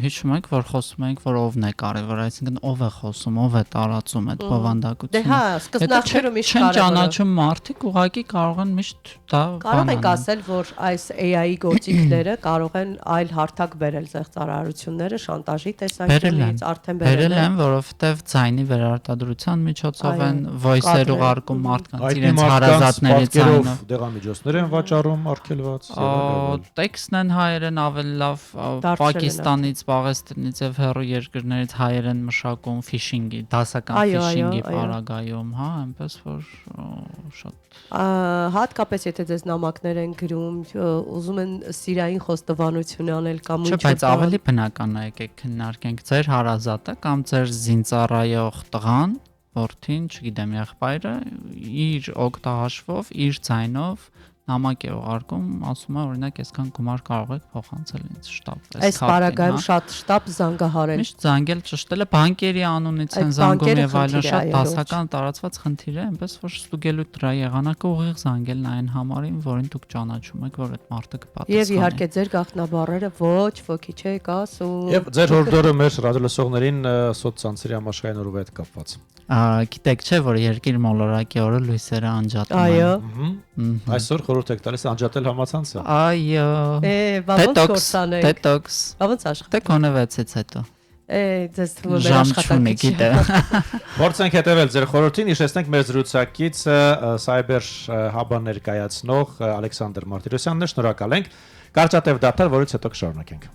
հիշում եք, որ խոսում ենք, որ ովն է կարևոր, այսինքն ով է խոսում, ով է տարածում այդ բովանդակությունը։ Դե հա, սկզբնախորը միշտ կարևոր է։ Չեն ճանաչում մարդիկ, ուղղակի կարող են միշտ դա կարող ենք ասել, որ այս AI-ի գործիքները կարող են այլ հարթակ բերել զեղծարարությունները շանտաժի տեսանկյունից, արդեն բերել են, որովհետեւ ձայնի վերարտադրության միջոցով են voice-եր ուղարկում մարդկանց իրենց հարազատների ձայնով դեղամիջոցներ են վաճառում արգելված տեքստն են հայերեն ավելի լավ Պակիստանից, Պաղեստինից եւ հեռու երկրներից հայերեն մշակում ֆիշինգի, դասական ֆիշինգի պարագայում, հա, այնպես որ շատ հատկապես եթե ձեզ նամակներ են գրում, ուզում են սիրային խոստովանություն անել կամ ինչ-որ բայց ավելի բնական է եկեք քննարկենք ձեր հարազատը կամ ձեր զինծառայող տղան, որդին, չգիտեմ, եղբայրը իր օգտահաշվով, իր ձայնով նամակ է ուղարկում, ասում է օրինակ այսքան գումար կարող եք փոխանցել ինձ շտաբ։ Այս պարագայում շատ շտաբ զանգահարել։ Միշտ զանգել ճշտելը բանկերի անունից են զանգում եւ այլն, շատ դասական տարածված խնդիր է, այնպես որ ստուգելու դրա եղանակը ուղիղ զանգելն այն համարին, որին դուք ճանաչում եք, որ այդ մարդը կպատասխանի։ Եվ իհարկե ձեր գաղտնաբառերը ոչ ոքի չեք ասում։ Եվ ձեր հորդորը մեր ռադիոլսողներին սոցցանցերի համաշխարհային օրվա հետ կապված։ Գիտեք չէ, որ երկիր մոլորակի օրը լույսերը անջատում են։ Այո։ Այսօր խորհուրդ եք տալիս անջատել համացանցը։ Այո։ Ոնց կորցանենք։ Detox։ Ոնց աշխատենք։ Դե կոնևեցից հետո։ Ձեզ թվում է աշխատանքի գիտե։ Փորձենք հետևել ձեր խորհրդին, հիշեցնենք մեր զրուցակիցը Cyber Hub-ը ներկայացնող Ալեքսանդր Մարտիրոսյանն է, շնորհակալ ենք։ Կարճատև դադար, որից հետո կշարունակենք։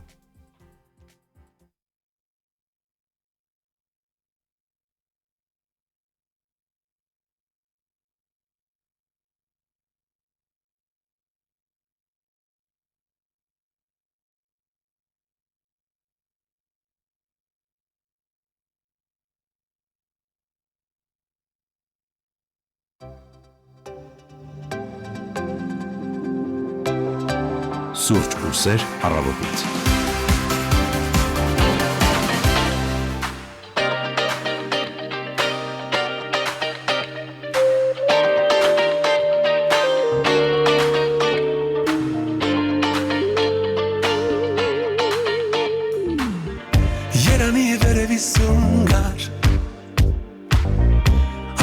Սուրճ ու սեր առավոտից։ Երանի վերևի սունգար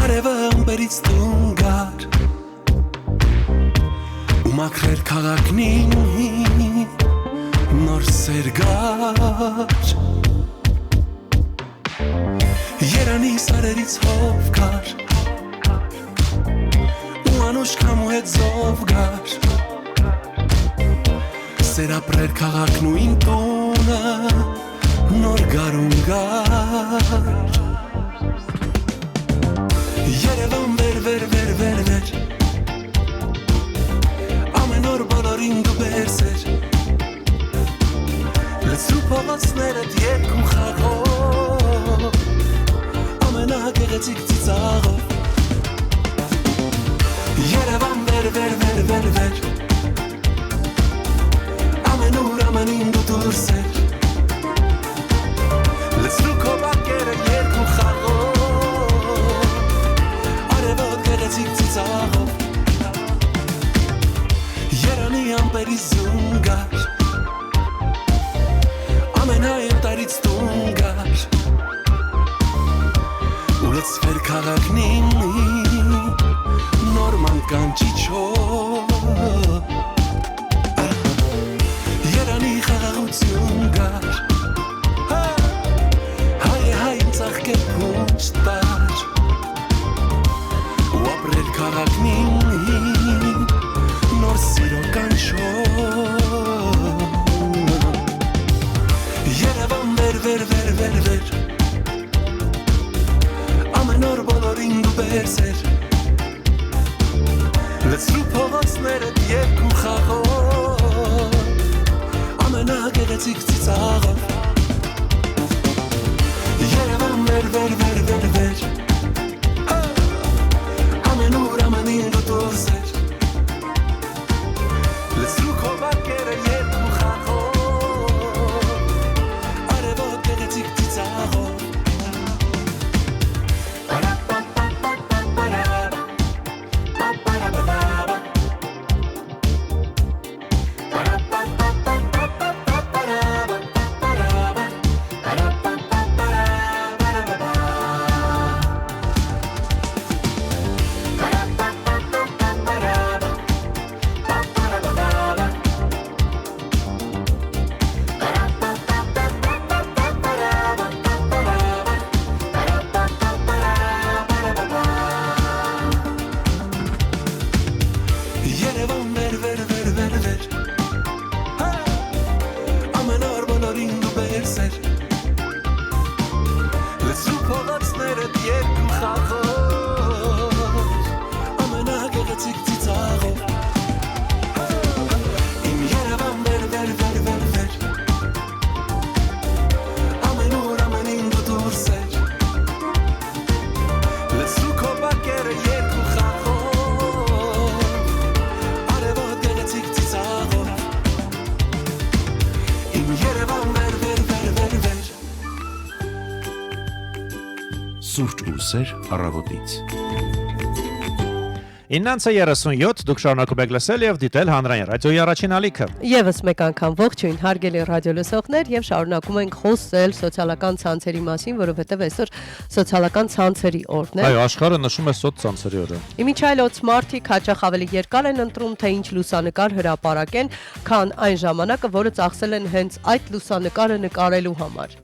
Արևը ամպերից տունգար Մաքրեր քաղաքնին նոր սերգար Երանի սարերից հով կար ու անուշ կամու հետ զով գար Սեր ապրեր քաղաքն ու իմ տունը նոր գարուն գար Երևան վեր Ամեն օր բոլորին դու բերսեր Լցրու փողոցներդ երկում խաղով Ամենագեղեցիկ ծիծաղով Երևան վեր Ամեն օր ամենին դու դուրսեր Լցրու քո բակերը երկում խաղով Արևոտ գեղեցիկ ծիծաղով Երանի ամպերի զունգար Ամենայեմ տարից տունգար Ու լծվեր քաղաքնին նորման կանչիչով Երանի խաղաղություն գար Հայ ծաղկեր փուչ տար Ու ապրեր քաղաքնին նոր սիրո կանչով վեր Ամեն օր բոլորին դու բերսեր Լցրու փողոցներդ երկու խաղով Ամենագեղեցիկ ծիծաղով Երևան վեր Ամեն ուր ամենին դու դուրսեր Լցրու քո բակերը երկու խաղով Արևոտ գեղեցիկ ծիծաղով Սուրճ ու սեր առավոտից 9:37 դուք շարունակում եք լսել եւ դիտել հանրային ռադիոյի առաջին ալիքը։ Եվս մեկ անգամ ողջույն հարգելի ռադիոլսողներ եւ շարունակում ենք խոսել սոցիալական ցանցերի մասին, որովհետեւ այսօր սոցիալական ցանցերի օրն է։ Այո, աշխարհը նշում է սոցցանցերի օրը։ Իմիջայլոց մարդիկ հաճախ ավելի երկար են ընտրում, թե ինչ լուսանկար հրապարակեն, քան այն ժամանակը, որը ծախսել են հենց այդ լուսանկարը նկարելու համար։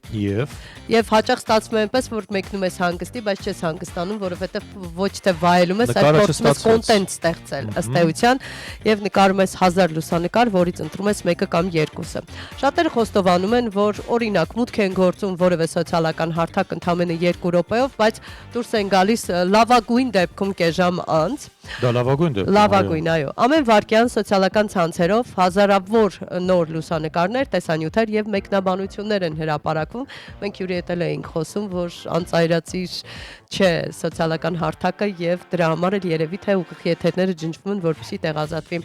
Եվ հաճախ ստացվում է այնպես, որ մեկնում ես հանգստի, բայց չես հանգստանում, որովհետեւ ոչ թե վայելում ես, այլ փորձում ես կոնտենտ ստեղծել ըստ էության եւ նկարում ես 1000 լուսանկար, որից ընտրում ես մեկը կամ երկուսը։ Շատերը խոստովանում են, որ օրինակ մուտք են գործում որևէ սոցիալական հարթակ ընդամենը 2 րոպեով, բայց դուրս են գալիս լավագույն դեպքում կեժամ անց։ Դա լավագույն դեպքում։ Լավագույն, այո։ Ամեն վարքյան սոցիալական ցանցերով հազարավոր նոր լուսանկարներ, տեսանյութեր եւ մեկնաբանություններ են հրապարակվում։ Մենք յուրի հետ էինք խոսում, որ անծայրածիր չէ սոցիալական հարթակը եւ դրա համար էլ երևի թե ուղիղ եթերները ջնջվում են, որպեսզի տեղազատվի։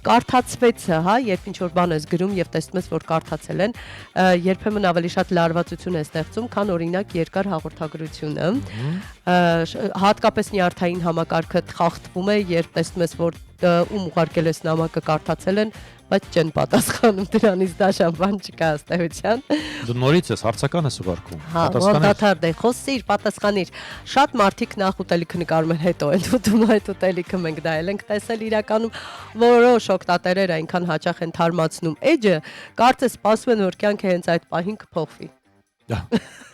Կարդացվեցը, հա, երբ ինչ որ բան ես գրում եւ տեսնում ես, որ կարդացել են, երբեմն ավելի շատ լարվածություն է ստեղծում, քան օրինակ երկար հաղորդագրությունը։ Հատկապես նյարդային համակարգը խախտվում է, երբ տեսնում ես, որ ում ուղարկել ես նամակը կարդացել են, բայց չեն պատասխանում դրանից դաշան բան չկա ըստ էության։ Դու նորից ես հարցական ես ուղարկում։ Պատասխանիր։ Խոսիր, պատասխանիր։ Շատ մարդիկ նախ ուտելիքը նկարում են, հետո են ուտում այդ ուտելիքը, մենք դա էլ ենք տեսել իրականում, որոշ օգտատերեր այնքան հաճախ են թարմացնում էջը, կարծես սպասում են, որ կյանքը հենց այդ պահին կփոխվի։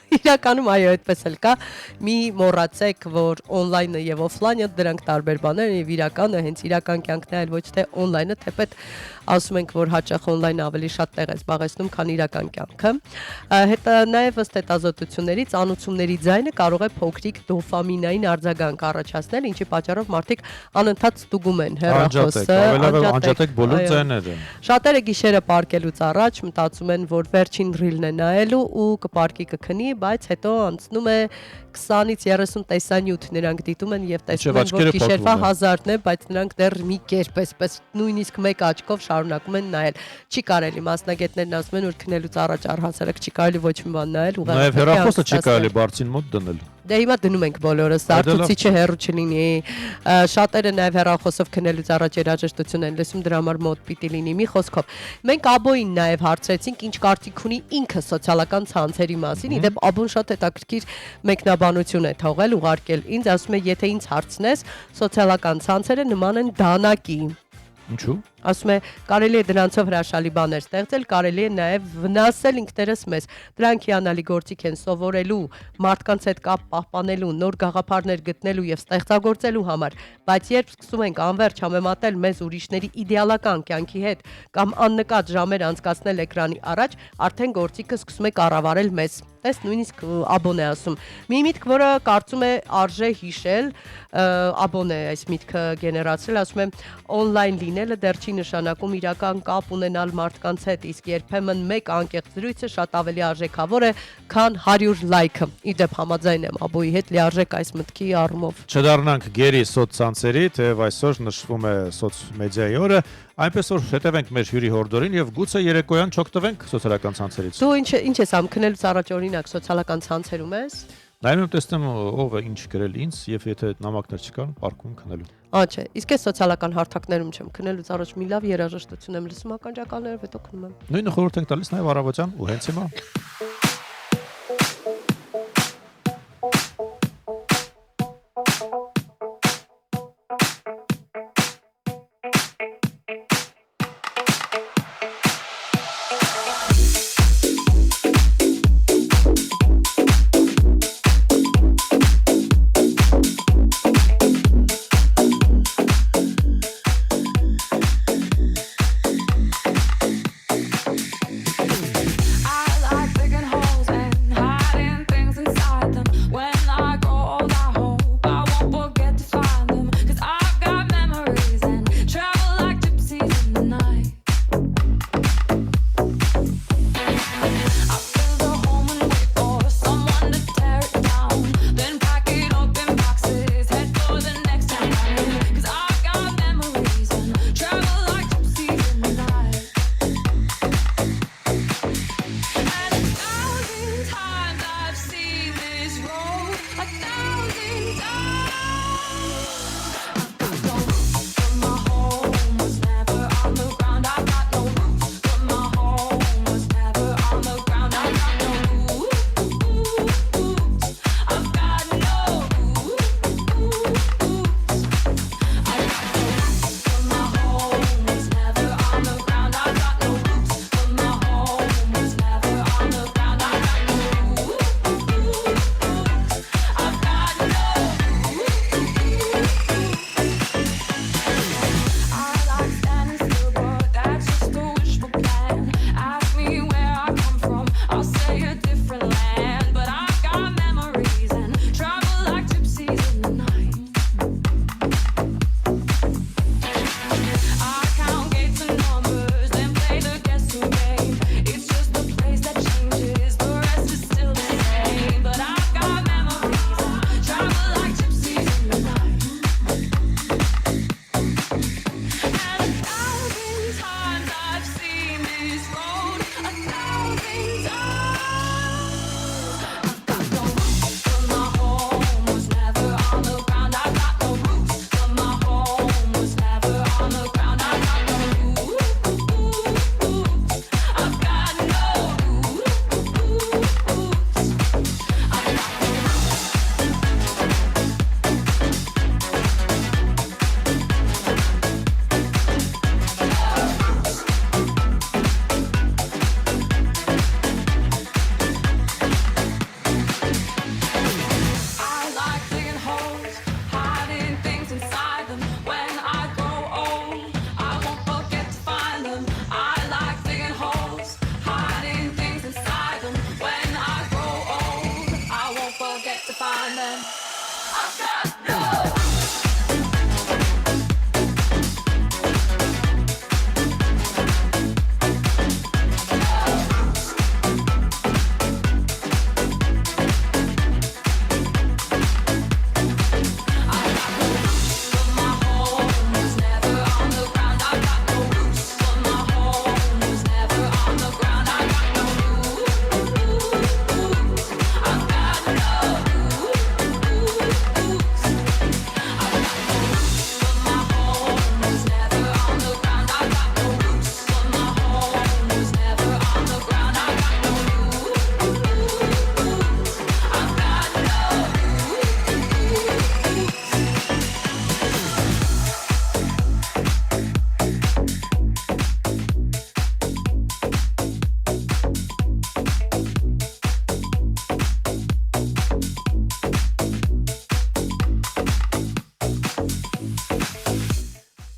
Իրականում այո, այդպես էլ կա։ Մի մոռացեք, որ on-line-ը եւ off-line-ը դրանք տարբեր բաներ են եւ իրականը հենց իրական կյանքն է, այլ ոչ թե on-line-ը, թեպետ ասում ենք, որ հաճախ on-line-ը ավելի շատ տեղ է զբաղեցնում, քան իրական կյանքը։ Հետո նաեւ ըստ հետազոտությունների ծանուցումների ձայնը կարող է փոքրիկ դոֆամինային արձագանք առաջացնել, ինչի պատճառով մարդիկ անընդհատ ստուգում են հեռախոսը, անջատեք բոլոր ձայները։ Շատերը գիշերը պարկելուց առաջ մտածում են, որ վերջին ռիլն է նայելու ու կպարկի կքնի, բայց հետո անցնում է 20-ից 30 տեսանյութ նրանք դիտում են եւ տեսնում են, որ գիշերվա հազարն է, բայց նրանք դեռ մի կերպ էսպես նույնիսկ մեկ աչքով շարունակում են նայել։ Չի կարելի, մասնագետներն ասում են, որ քնելուց առաջ առհասարակ չի կարելի ոչ մի բան նայել, ուղղակի։ Նաեւ հեռախոսը չի կարելի բարձին մոտ դնել։ Դե հիմա դնում ենք բոլորս, արտուցիչը հեռու չլինի։ Շատերը նաև հեռախոսով քնելուց առաջ երաժշտություն են լսում, դրա համար մոտ պիտի լինի։ Մի խոսքով, մենք Աբոյին նաև հարցրեցինք, ինչ կարծիք ունի ինքը սոցիալական ցանցերի մասին։ Իդեպ Աբոն շատ հետաքրքիր մեկնաբանություն է թողել, ուղարկել ինձ, ասում է, եթե ինձ հարցնես, սոցիալական ցանցերը նման են դանակի։ Ինչու՞։ Ասում է, կարելի է դրանցով հրաշալի բաներ ստեղծել, կարելի է նաև վնասել ինքներս մեզ։ Դրանք հիանալի գործիք են սովորելու, մարդկանց հետ կապ պահպանելու, նոր գաղափարներ գտնելու եւ ստեղծագործելու համար, բայց երբ սկսում ենք անverջ համեմատել մեզ ուրիշների իդեալական կյանքի հետ կամ աննկատ ժամեր անցկացնել էկրանի առաջ, արդեն գործիքը սկսում է կառավարել մեզ։ Տես նույնիսկ աբոն է ասում։ Մի միտք, որը կարծում է արժե հիշել, աբոն է այս միտքը գեներացրել, ասում է on-line լինելը դեռ չի նշանակում իրական կապ ունենալ մարդկանց հետ, իսկ երբեմն մեկ անկեղծ զրույցը շատ ավելի արժեքավոր է, քան 100 լայքը։ Իդեպ համաձայն եմ աբոյի հետ լիարժեք այս մտքի առումով։ Չդառնանք գերի սոցցանցերի, թեև այսօր նշվում է սոցմեդիայի օրը, այնպես որ հետևենք մեր հյուրի հորդորին եւ գուցե երեկոյան չօգտվենք սոցիալական ցանցերից։ Դու ինչ ես ամ քնելուց առաջ օրինակ սոցիալական ցանցերում ես։ Նայում եմ տեսնեմ ով է ինչ գրել ինձ եւ եթե այդ նամակներ չկան, պարկում քնելու։ Չէ, իսկ ես սոցիալական հարթակներում չեմ քնելուց առաջ մի լավ երաժշտություն եմ լսում ականջակալներով, հետո քնում եմ։ Նույնը խորհուրդ ենք տալիս նաեւ առավոտյան ու հենց հիմա։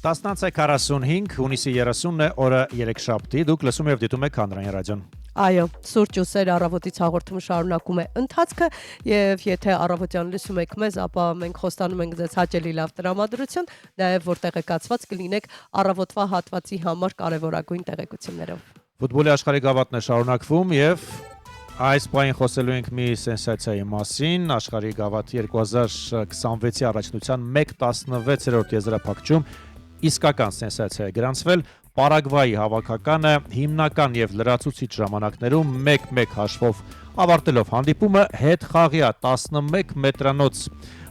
10:45 հունիսի 30-ն է օրը 3-շաբթի դուք լսում եք դիտում եք Հանրային ռադիոն Այո, սուրճ ու սեր առավոտից հաղորդումը շարունակում է ընթացքը եւ եթե առավոտյան լսում եք մեզ, ապա մենք խոստանում ենք ձեզ հաճելի լավ տրամադրություն, նաեւ որ տեղեկացված կլինեք առավոտվա հատվածի համար կարեւորագույն տեղեկություններով։ Ֆուտբոլի աշխարհի գավաթն է շարունակվում եւ այս պահին խոսելու ենք մի սենսացիայի մասին, աշխարհի գավաթի 2026-ի առաջնության 1/16-րդ եզրափակում իսկական սենսացիա է գրանցվել Պարագվայի հավաքականը հիմնական եւ լրացուցիչ ժամանակներում 1-1 հաշվով ավարտելով հանդիպումը հետ խաղյա 11 մետրանոց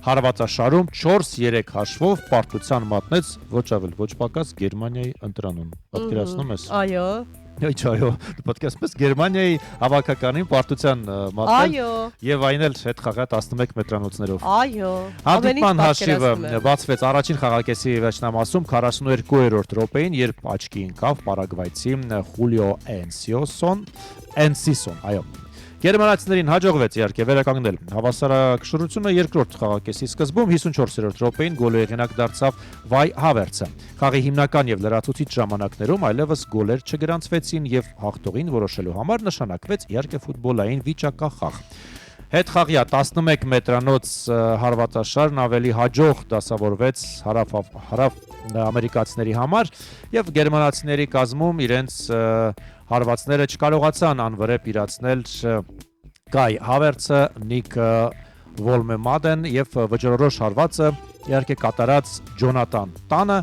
հարվածաշարում 4-3 հաշվով պարտության մատնեց ոչ ավել ոչ պակաս Գերմանիայի ընտրանուն։ Պատկերացնում ես։ Այո։ Այո, պատկերացնես Գերմանիայի հավաքականին պարտության մատնել եւ այն էլ հետ խաղյա 11 մետրանոցներով։ Այո։ Հանդիպման հաշիվը բացվեց առաջին խաղակեսի վերջնամասում 42-րդ րոպեին, երբ աչքի ընկավ Պարագվայցի Խուլիո Էնսիսոն, այո։ Գերմանացիներին հաջողվեց իհարկե վերականգնել հավասարակշռությունը երկրորդ խաղակեսի սկզբում 54-րդ րոպեին գոլի հեղինակ դարձավ Վայ Հավերցը։ Խաղի հիմնական եւ լրացուցիչ ժամանակներում այլևս գոլեր չգրանցվեցին եւ հաղթողին որոշելու համար նշանակվեց իհարկե ֆուտբոլային վիճակախաղ։ Հետ խաղյա 11 մետրանոց հարվածաշարն ավելի հաջող դասավորվեց հարավ ամերիկացիների համար եւ գերմանացիների կազմում իրենց հարվածները չկարողացան անվրեպ իրացնել Գայ Հավերցը, Նիկ Վոլմեմադեն եւ վճռորոշ հարվածը իհարկե կատարած Ջոնատան Տանը,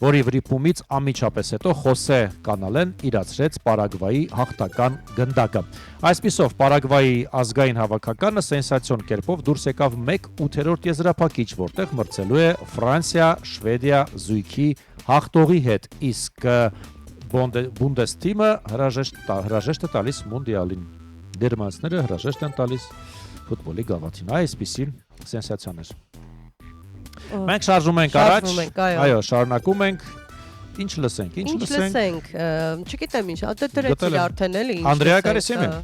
որի վրիպումից անմիջապես հետո Խոսե Կանալեն իրացրեց Պարագվայի հաղթական գնդակը։ Այսպիսով Պարագվայի ազգային հավաքականը սենսացիոն կերպով դուրս եկավ 1/8 եզրափակիչ, որտեղ մրցելու է Ֆրանսիա, Շվեդիա զույգի հաղթողի հետ, իսկ Բունդեսթիմը հրաժեշտ է տալիս մունդիալին։ Գերմանացիները հրաժեշտ են տալիս ֆուտբոլի գավաթին։ Այսպիսի սենսացիաներ։ Մենք շարժում ենք առաջ, այո, շարունակում ենք, ինչ լսենք, Ինչ լսենք, չգիտեմ ինչ, դրեցի արդեն էլի, ինչ Անդրեա Կարեսիմյան։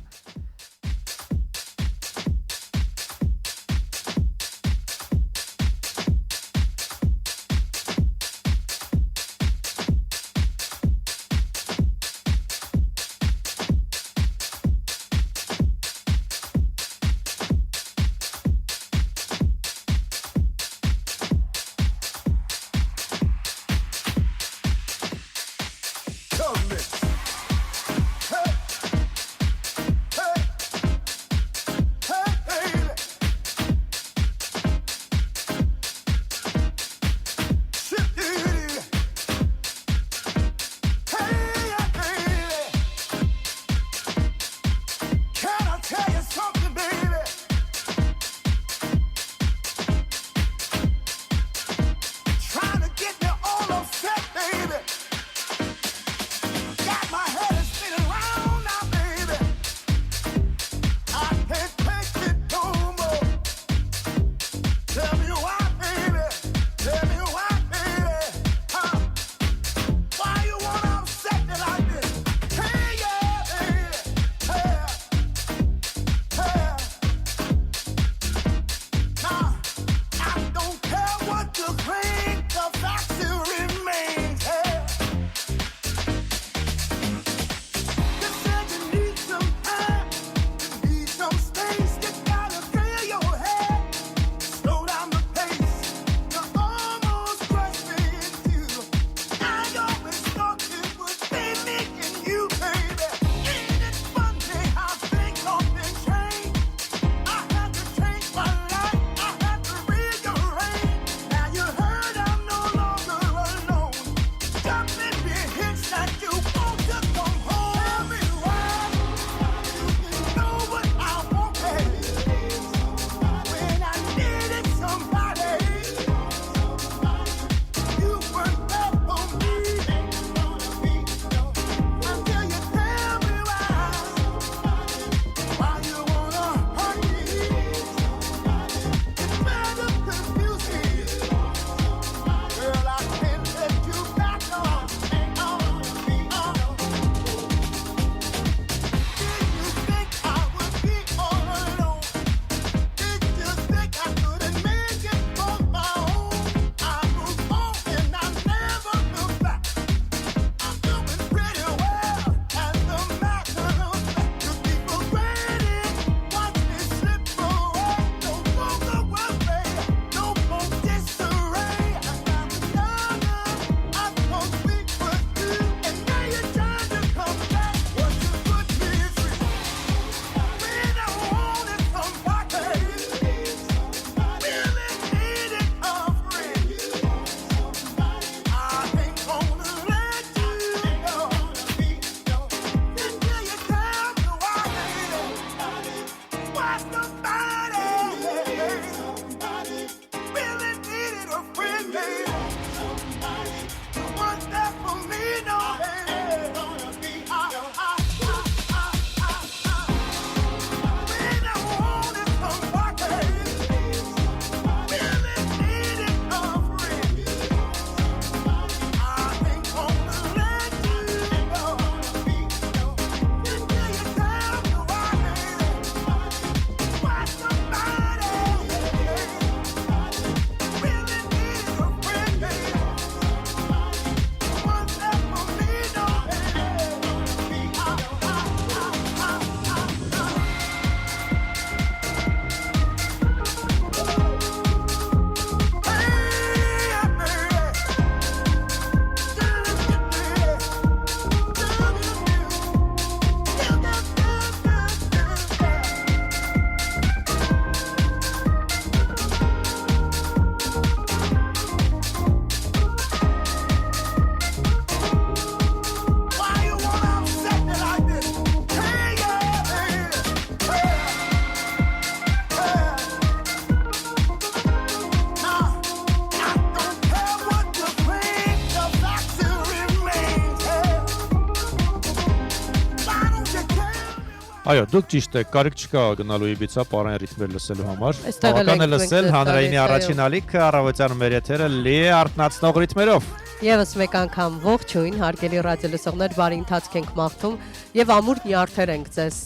Այո, դուք ճիշտ եք, կարիք չկա գնալու Իբիցա պարային ռիթմեր լսելու համար։ Այստեղ էլ Բավական է ենք լսել մենք հանրայինի լսել, առաջին ալիքը առավոտյան մեր եթերը լի է արթնացնող ռիթմերով։ Եվս մեկ անգամ ողջույն, հարգելի ռադիոլսողներ, բարի ընթացք ենք մաղթում եւ ամուր նյարդեր ենք ձեզ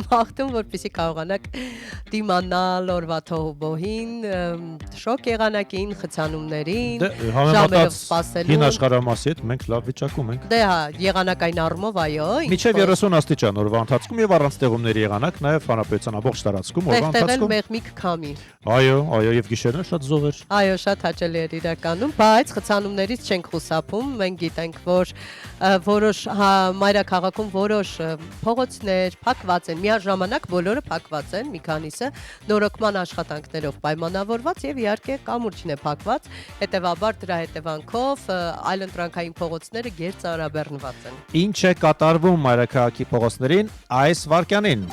մաղթում, որպեսզի կարողանաք դիմանալ օրվա թողուբոհին, շոկ եղանակին, խցանումներին, ժամերով սպասելու։ Հին աշխարհամասի հետ մենք լավ վիճակում ենք։ Դե հա, եղանակային առումով այո, Մինչև 30 աստիճան օրվա ընթացքում եւ առանց տեղումների եղանակ նաեւ հանրապետության ամբողջ տարածքում օրվա ընթացքում։ մեղմիկ քամի։ Այո, եւ գիշերն շատ զովեր։ Այո, շատ հաճելի էր իրականում, բայց խցանումներից չենք խուսափում։ Մենք գիտենք, որ որոշ մայրաքաղաքում որոշ փողոցներ փակված են, միաժամանակ բոլորը փակված են, մի քանիսը նորոգման աշխատանքներով պայմանավորված եւ իհարկե կամուրջն է փակված, հետեւաբար դրա հետևանքով այլընտրանքային փողոցները գերծանրաբեռնված են։ Ինչ է կատարվում մայրաքաղաքի փողոցներին այս վարքյանին։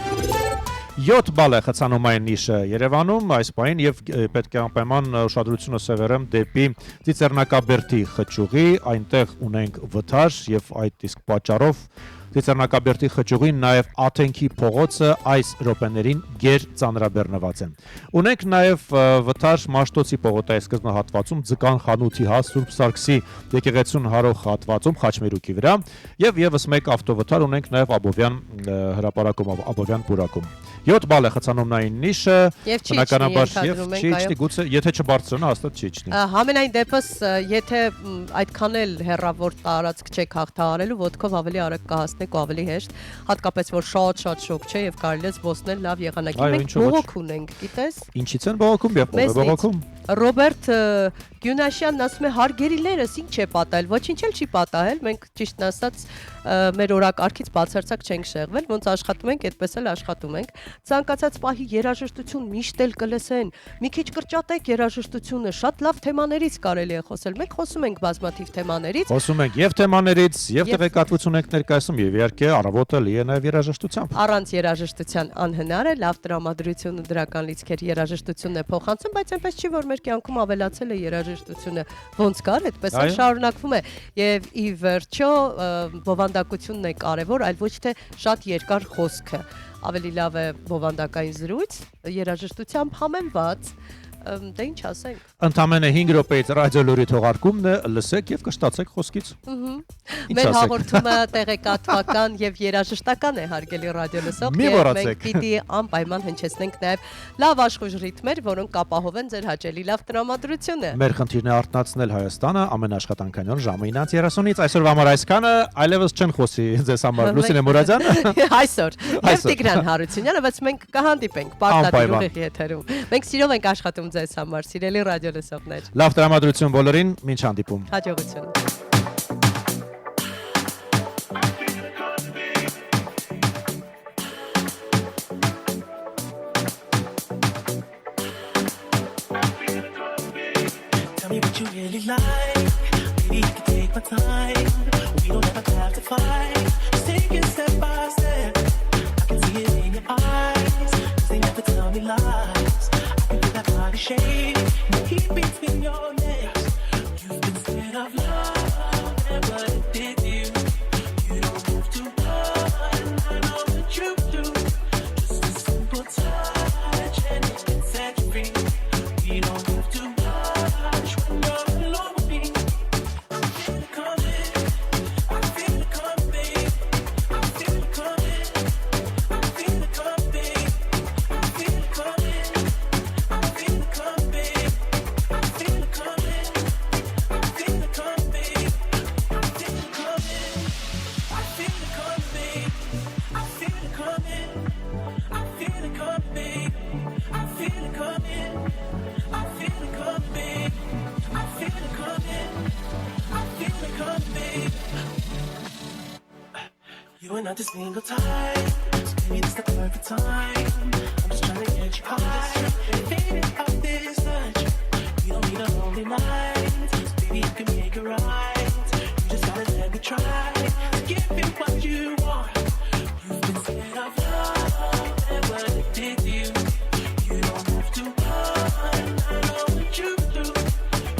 7 բալ է խցանումային նիշը Երևանում այս պահին եւ պետք է անպայման ուշադրությունը սևեռեմ դեպի Ծիծեռնակաբերդի խճուղի, այնտեղ ունենք վթար եւ այդ իսկ պատճառով Ծիծեռնակաբերդի խճուղին նաեւ Աթենքի փողոցը այս րոպեներին գեր ծանրաբեռնված են։ Ունենք նաեւ վթար Մաշտոցի պողոտայի սկզբնահատվածում Ձկան խանութի հա Սուրբ Սարգսի եկեղեցուն հարող հատվածում Խաչմերուկի վրա եւ եւս մեկ ավտովթար ունենք նաեւ Աբովյան հրապարակում Աբովյան պուրակում։ 7 բալ է խցանումնային նիշը, բնականաբար եւ չի իջնի, գուցե եթե չբարձրանա, հաստատ չի իջնի։ Համենայն դեպս, եթե այդքան էլ հեռավոր տարածք չեք հաղթահարելու, ոտքով ավելի արագ կհասնեք ու ավելի հեշտ, հատկապես որ շատ շոկ չէ եւ կարելի է զբոսնել լավ եղանակի։ Մենք բողոք ունենք, գիտես։ Ինչից են բողոքում եւ ով է բողոքում։ Ռոբերտ Գյունաշյանն ասում է հարգելիներս ինչ է պատահել, ոչինչ էլ չի պատահել, մենք ճիշտն ասած մեր օրակարգից բացարձակ չենք շեղվել, ոնց աշխատում ենք, այդպես էլ աշխատում ենք։ Ցանկացած պահի երաժշտություն միշտ էլ կլսեն։ Մի քիչ կրճատեք երաժշտությունը, շատ լավ թեմաներից կարելի է խոսել։ Մենք խոսում ենք բազմաթիվ թեմաներից։ Խոսում ենք եւ թեմաներից, եւ տեղեկատվություն ենք ներկայացնում, եւ իհարկե առավոտը լի է նաեւ երաժշտությամբ։ Առանց երաժշտության անհնար է, լավ տրամադրությունը դրական լիցքեր երաժշտությունն է փոխանցում, բայց այնպես չի, որ մեր կյանքում ավելացել է երաժշտությունը ոնց կար, այդպես էլ շարունակվում է եւ ի վերջո բովանդակությունն է կարեւոր, այլ ոչ թե շատ երկար խոսքը։ Ավելի լավ է բովանդակային զրույց, երաժշտությամբ համեմված, դե ինչ ասենք։ Ընդամենը 5 րոպեից ռադիոլուրի թողարկումն է, լսեք եւ կշտացեք խոսքից։ Մեր հաղորդումը տեղեկատվական եւ երաժշտական է, հարգելի ռադիոլսող, եւ մենք պիտի անպայման հնչեցնենք նաեւ լավ աշխույժ ռիթմեր, որոնք կապահովեն ձեր հաճելի լավ տրամադրությունը։ Մեր խնդիրն է արթնացնել Հայաստանը ամենաշխատանքային ժամը 9:30-ից, այսօրվա համար այսքանը, այլևս չեն խոսի ձեզ համար Լուսինե Մուրադյանը այսօր եւ Տիգրան Հարությունյանը, բայց մենք կհանդիպենք պարտադիր ուղիղ եթերում։ Մենք սիրով ենք աշխատում ձեզ համար, սիրելի ռադիոլսողներ։ Լավ տրամադրություն բոլորին, մինչ հանդիպում։ Հաջողություն։ Tell me what you really like. Maybe you can take my time. We don't ever have to fight. Just take it step by step. I can see it in your eyes. 'Cause they never tell me lies. I can feel that body shake. And the heat between your legs. You've been scared of love and what it did to you. You don't move too hard. I know that you do. Just a simple touch and it can set you free. We don't move too much when you're alone with me. I feel it coming. I feel it coming. I feel it coming. I feel it coming. I feel it coming. I feel it coming. I feel it coming. I feel it coming. I feel it coming. I feel it coming. I feel it coming. I feel it coming. I feel it coming. I feel it coming. I feel it coming. I feel it coming. You and I just single time. So maybe this the perfect time. I'm just trying to get you high. Fading out this touch. You don't need a lonely night. So baby, you can make it right. You just gotta let me try to give you what you want. You've been scared of love and what it did to you. You don't move too hard. I know that you do.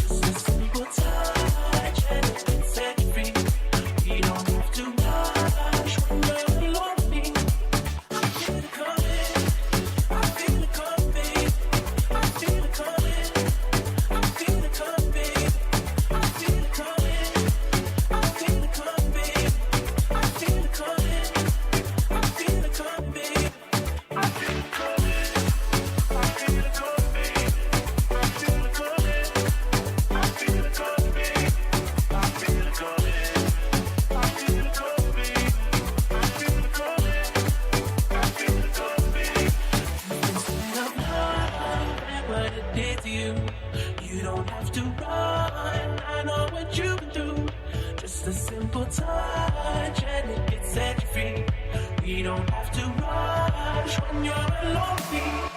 Just a simple touch and it can set you free. We don't move too much when you're alone with me. I feel it did to you. You don't have to run, I know what you can do. Just a simple touch and it can set you free. We don't have to rush when you're alone with me.